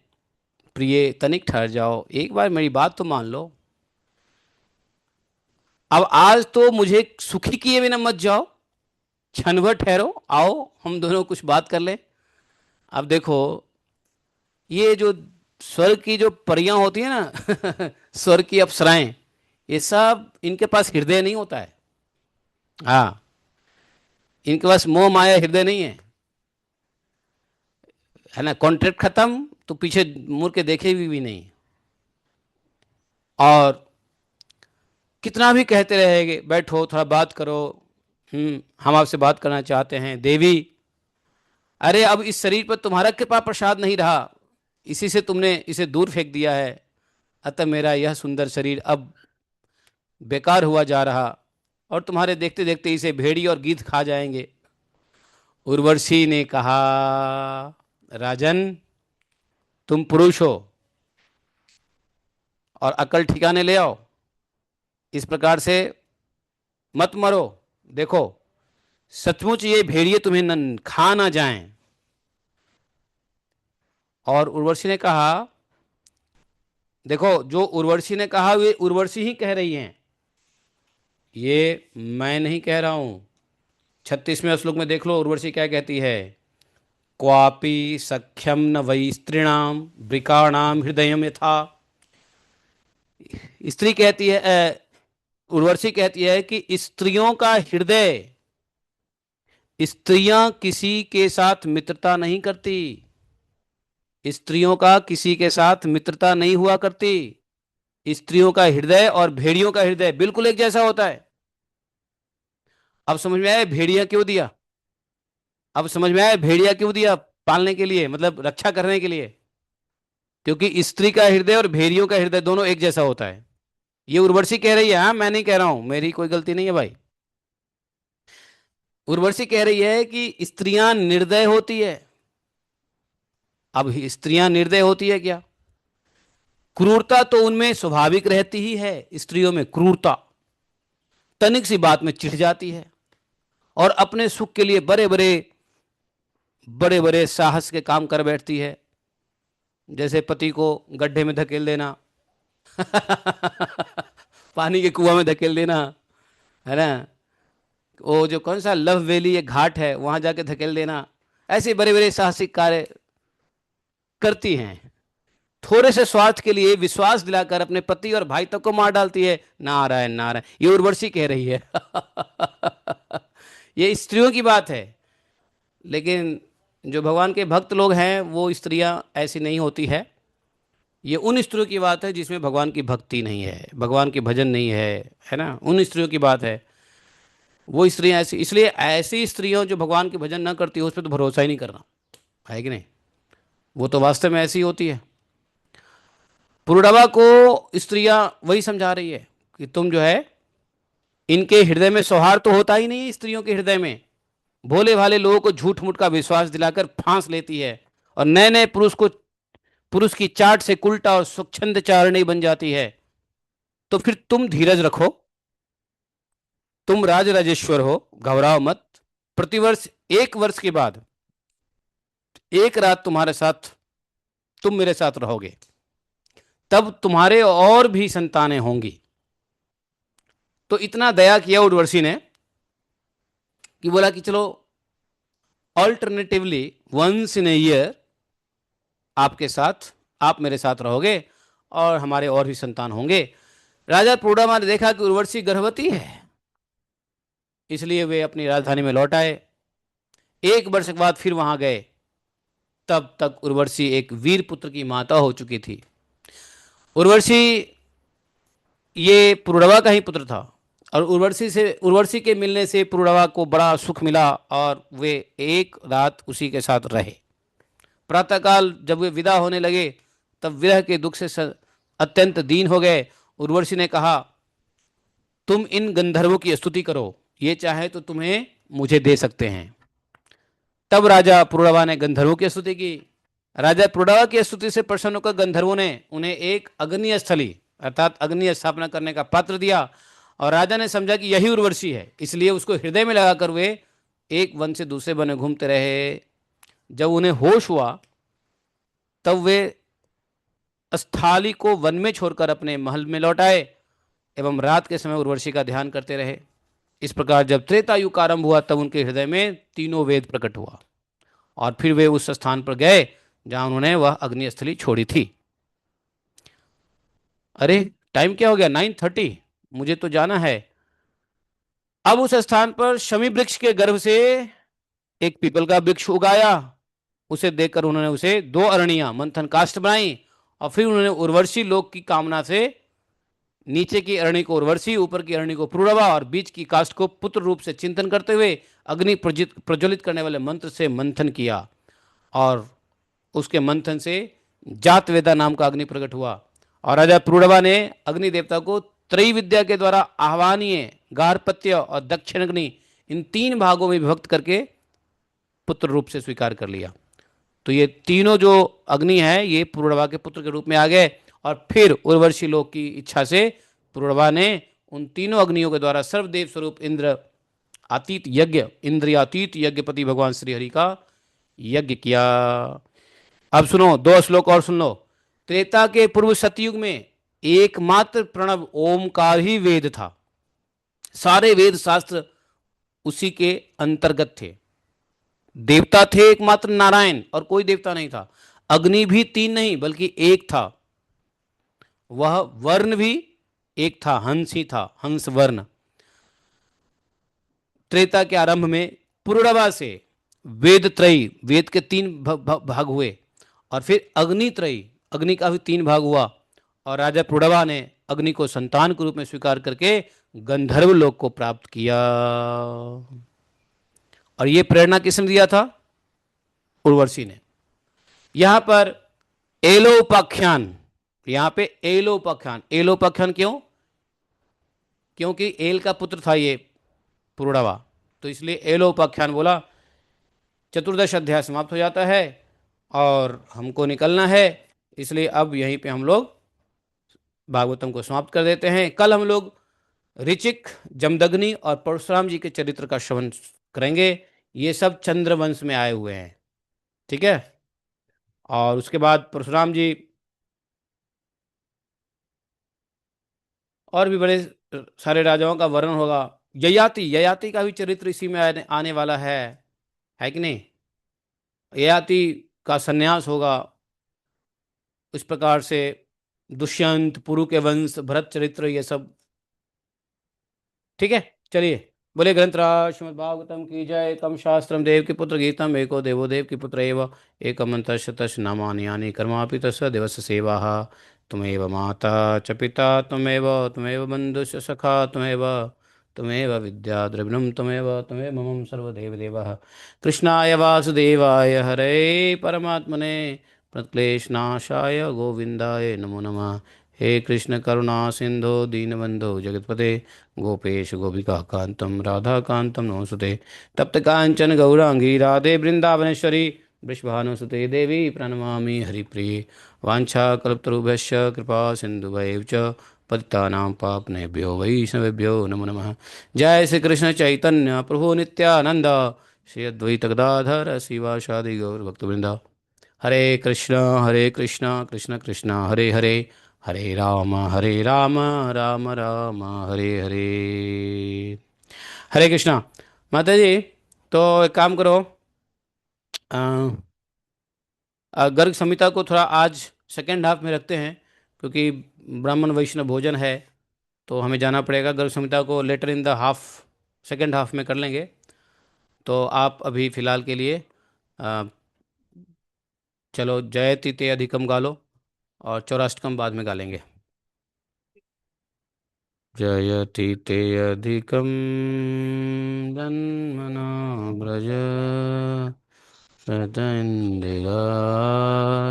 प्रिय तनिक ठहर जाओ, एक बार मेरी बात तो मान लो। अब आज तो मुझे सुखी किए बिना मत जाओ, क्षण भर ठहरो, आओ हम दोनों कुछ बात कर लें। अब देखो, ये जो स्वर्ग की जो परियां होती है ना, स्वर्ग की अप्सराएं, ये सब इनके पास हृदय नहीं होता है। हाँ, इनके पास मोह माया हृदय नहीं है, है ना। कॉन्ट्रैक्ट खत्म, तो पीछे मुड़ के देखे भी नहीं। और कितना भी कहते रहेंगे बैठो थोड़ा बात करो, हम आपसे बात करना चाहते हैं देवी। अरे अब इस शरीर पर तुम्हारा कृपा प्रसाद नहीं रहा, इसी से तुमने इसे दूर फेंक दिया है, अतः मेरा यह सुंदर शरीर अब बेकार हुआ जा रहा, और तुम्हारे देखते देखते इसे भेड़ी और गीध खा जाएंगे। उर्वशी ने कहा, राजन तुम पुरुष हो और अकल ठिकाने ले आओ, इस प्रकार से मत मरो। देखो सचमुच ये भेड़िए तुम्हें खा ना जाएं। और उर्वशी ने कहा, देखो जो उर्वशी ने कहा वे उर्वशी ही कह रही हैं, ये मैं नहीं कह रहा हूं। 36वें श्लोक में देख लो उर्वशी क्या कहती है, क्वापि सख्यम न वै स्त्रीणाम वृकाणाम हृदय यथा। स्त्री कहती है, उर्वशी कहती है कि स्त्रियों का हृदय, स्त्रियां किसी के साथ मित्रता नहीं करती, स्त्रियों का किसी के साथ मित्रता नहीं हुआ करती। स्त्रियों का हृदय और भेड़ियों का हृदय बिल्कुल एक जैसा होता है। अब समझ में आया भेड़िया क्यों दिया? अब समझ में आया भेड़िया क्यों दिया? पालने के लिए, मतलब रक्षा करने के लिए। क्योंकि स्त्री का हृदय और भेड़ियों का हृदय दोनों एक जैसा होता है। ये उर्वशी कह रही है, हाँ मैं नहीं कह रहा हूं, मेरी कोई गलती नहीं है भाई। उर्वशी कह रही है कि स्त्रियां निर्दय होती है। अब स्त्रियां निर्दय होती है क्या? क्रूरता तो उनमें स्वाभाविक रहती ही है, स्त्रियों में क्रूरता, तनिक सी बात में चिढ़ जाती है, और अपने सुख के लिए बड़े बड़े साहस के काम कर बैठती है, जैसे पति को गड्ढे में धकेल देना पानी के कुआं में धकेल देना, है ना, वो जो कौन सा लव वैली ये घाट है वहां जाके धकेल देना, ऐसे बड़े बड़े साहसिक कार्य करती हैं। थोड़े से स्वार्थ के लिए विश्वास दिलाकर अपने पति और भाई तक को मार डालती है। नारायण नारायण, ये उर्वशी कह रही है ये स्त्रियों की बात है। लेकिन जो भगवान के भक्त लोग हैं वो स्त्रियां ऐसी नहीं होती है। ये उन स्त्रियों की बात है जिसमें भगवान की भक्ति नहीं है, भगवान की भजन नहीं है ना, उन स्त्रियों की बात है। वो स्त्रियां ऐसी, इसलिए ऐसी स्त्रियों जो भगवान के भजन ना करती हो उस पर तो भरोसा ही नहीं करना, है कि नहीं? वो तो वास्तव में ऐसी होती है। पुरुडवा को स्त्रियां वही समझा रही है कि तुम जो है, इनके हृदय में सौहार्द तो होता ही नहीं है, स्त्रियों के हृदय में भोले भाले लोगों को झूठ मूठ का विश्वास दिलाकर फांस लेती है, और नए नए पुरुष की चाट से कुलटा और स्वच्छंद चारणी बन जाती है। तो फिर तुम धीरज रखो, तुम राज राजेश्वर हो, घबराओ मत। प्रतिवर्ष 1 वर्ष के बाद एक रात तुम्हारे साथ, तुम मेरे साथ रहोगे, तब तुम्हारे और भी संतानें होंगी। तो इतना दया किया उर्वशी ने कि बोला कि चलो alternatively once in a year आपके साथ, आप मेरे साथ रहोगे और हमारे और भी संतान होंगे। राजा पुरुडवा ने देखा कि उर्वशी गर्भवती है, इसलिए वे अपनी राजधानी में लौट आए। 1 वर्ष के बाद फिर वहां गए, तब तक उर्वशी एक वीर पुत्र की माता हो चुकी थी। उर्वशी ये पुरुडवा का ही पुत्र था, और उर्वशी के मिलने से पुरुडवा को बड़ा सुख मिला, और वे एक रात उसी के साथ रहे। प्रातःकाल जब वे विदा होने लगे तब विरह के दुख से अत्यंत दीन हो गए। उर्वशी ने कहा, तुम इन गंधर्वों की स्तुति करो, ये चाहे तो तुम्हें मुझे दे सकते हैं। तब राजा पुरुडवा ने गंधर्वों की स्तुति की। राजा पुरुडवा की स्तुति से प्रसन्न होकर गंधर्वों ने उन्हें एक अग्नि स्थली अर्थात अग्नि स्थापना करने का पात्र दिया, और राजा ने समझा कि यही उर्वशी है, इसलिए उसको हृदय में लगाकर वे एक वन से दूसरे वन घूमते रहे। जब उन्हें होश हुआ तब वे स्थाली को वन में छोड़कर अपने महल में लौट आए एवं रात के समय उर्वशी का ध्यान करते रहे। इस प्रकार जब त्रेता युग का आरंभ हुआ तब उनके हृदय में तीनों वेद प्रकट हुआ, और फिर वे उस स्थान पर गए जहां उन्होंने वह अग्निस्थली छोड़ी थी। अरे टाइम क्या हो गया, 9:30, मुझे तो जाना है। अब उस स्थान पर शमी वृक्ष के गर्भ से एक पीपल का वृक्ष उगाया, उसे देखकर उन्होंने उसे दो अरणियां मंथन काष्ठ बनाई, और फिर उन्होंने उर्वशी लोक की कामना से नीचे की अरणी को उर्वशी, ऊपर की अरणी को प्रूरवा, और बीच की काष्ठ को पुत्र रूप से चिंतन करते हुए अग्नि प्रज्वलित करने वाले मंत्र से मंथन किया, और उसके मंथन से जातवेदा नाम का अग्नि प्रकट हुआ। और राजा प्रूरवा ने अग्नि देवता को त्रयी विद्या के द्वारा आह्वानीय, गार्हपत्य और दक्षिण अग्नि, इन तीन भागों में विभक्त करके पुत्र रूप से स्वीकार कर लिया। तो ये तीनों जो अग्नि है ये पुरुरवा के पुत्र के रूप में आ गए, और फिर उर्वशी लोक की इच्छा से पुरुरवा ने उन तीनों अग्नियों के द्वारा सर्वदेव स्वरूप इंद्र अतीत यज्ञ, इंद्रियातीत यज्ञपति भगवान श्री हरि का यज्ञ किया। अब सुनो, दो श्लोक और सुन लो। त्रेता के पूर्व सतयुग में एकमात्र प्रणव ओमकार ही वेद था। सारे वेद शास्त्र उसी के अंतर्गत थे। देवता थे एकमात्र नारायण, और कोई देवता नहीं था। अग्नि भी तीन नहीं बल्कि एक था। वह वर्ण भी एक था, हंस ही था, हंस वर्ण। त्रेता के आरंभ में पुरुरवा से वेद त्रयी, वेद के तीन भाग हुए, और फिर अग्नि त्रयी, अग्नि का भी तीन भाग हुआ, और राजा पुरुरवा ने अग्नि को संतान के रूप में स्वीकार करके गंधर्व लोक को प्राप्त किया। और यह प्रेरणा किसने दिया था? उर्वशी ने। यहां पर एलोपाख्यान, यहां पे एलोपाख्यान, एलोपाख्यान क्यों? क्योंकि एल का पुत्र था ये पुरुरवा, तो इसलिए एलोपाख्यान बोला। चतुर्दश अध्याय समाप्त हो जाता है और हमको निकलना है, इसलिए अब यहीं पे हम लोग भागवतम को समाप्त कर देते हैं। कल हम लोग ऋचिक, जमदग्नि और परशुराम जी के चरित्र का श्रवण करेंगे। ये सब चंद्रवंश में आए हुए हैं, ठीक है। और उसके बाद परशुराम जी और भी बड़े सारे राजाओं का वर्णन होगा। ययाति, ययाति का भी चरित्र इसी में आने वाला है कि नहीं? ययाति का संन्यास होगा। इस प्रकार से दुष्यंत, पुरु के वंश, भरत चरित्र, ये सब, ठीक है। चलिए, बोले ग्रंथराज श्रीमद् भागवतम की जय। एकम शास्त्रम देव की पुत्र गीतम, एको देवो देव की पुत्र एव, एकम अंतश्च तस् नामानि यानि कर्मापि तस्य देवस्य सेवा। त्वमेव माता च पिता त्वमेव, त्वमेव बन्धुश्च सखा त्वमेव, त्वमेव विद्या द्रविणं त्वमेव, त्वमेव मम सर्वदेव देवः। कृष्णाय वासुदेवाय हरे परमात्मने प्रणक्लेशनाशाय गोविन्दाय नमो नमः। हे कृष्ण करुणा सिंधु दीनबंधो जगतपते, गोपेश गोपिका कांतम राधा कांतम नमोस्तुते। तप्त कांचन गौरांगी राधे वृंदावनेश्वरी, वृषभानुसुते देवी प्रणमामि हरिप्रिये। वाञ्छाकल्पतरुभ्यश्च कृपा सिन्धुभैव च पतितानां पावनेभ्यो वैष्णवेभ्यो नमो नमः। जय श्री कृष्ण चैतन्य प्रभु नित्यानंद, श्री अद्वैत गदाधर शिवासादि गौर भक्तवृंदा। हरे कृष्णा कृष्ण कृष्ण हरे हरे, हरे राम राम राम हरे हरे। हरे कृष्णा। माता जी, तो एक काम करो, अ, गर्ग संहिता को थोड़ा आज सेकेंड हाफ में रखते हैं, क्योंकि ब्राह्मण वैष्णव भोजन है, तो हमें जाना पड़ेगा। गर्ग संहिता को later in the half, second half में कर लेंगे। तो आप अभी फ़िलहाल के लिए अ, चलो जयति ते अधिकम गा लो, और चौराष्टकम बाद में गा लेंगे। जयति ते अधिकं जन्मना व्रज, शतन्दिरा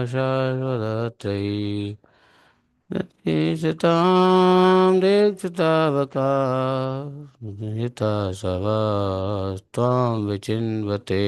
शाश्वतत्रयी, यत्किंचितां दीक्षितावका, हिता सवा त्वां विचिन्वते।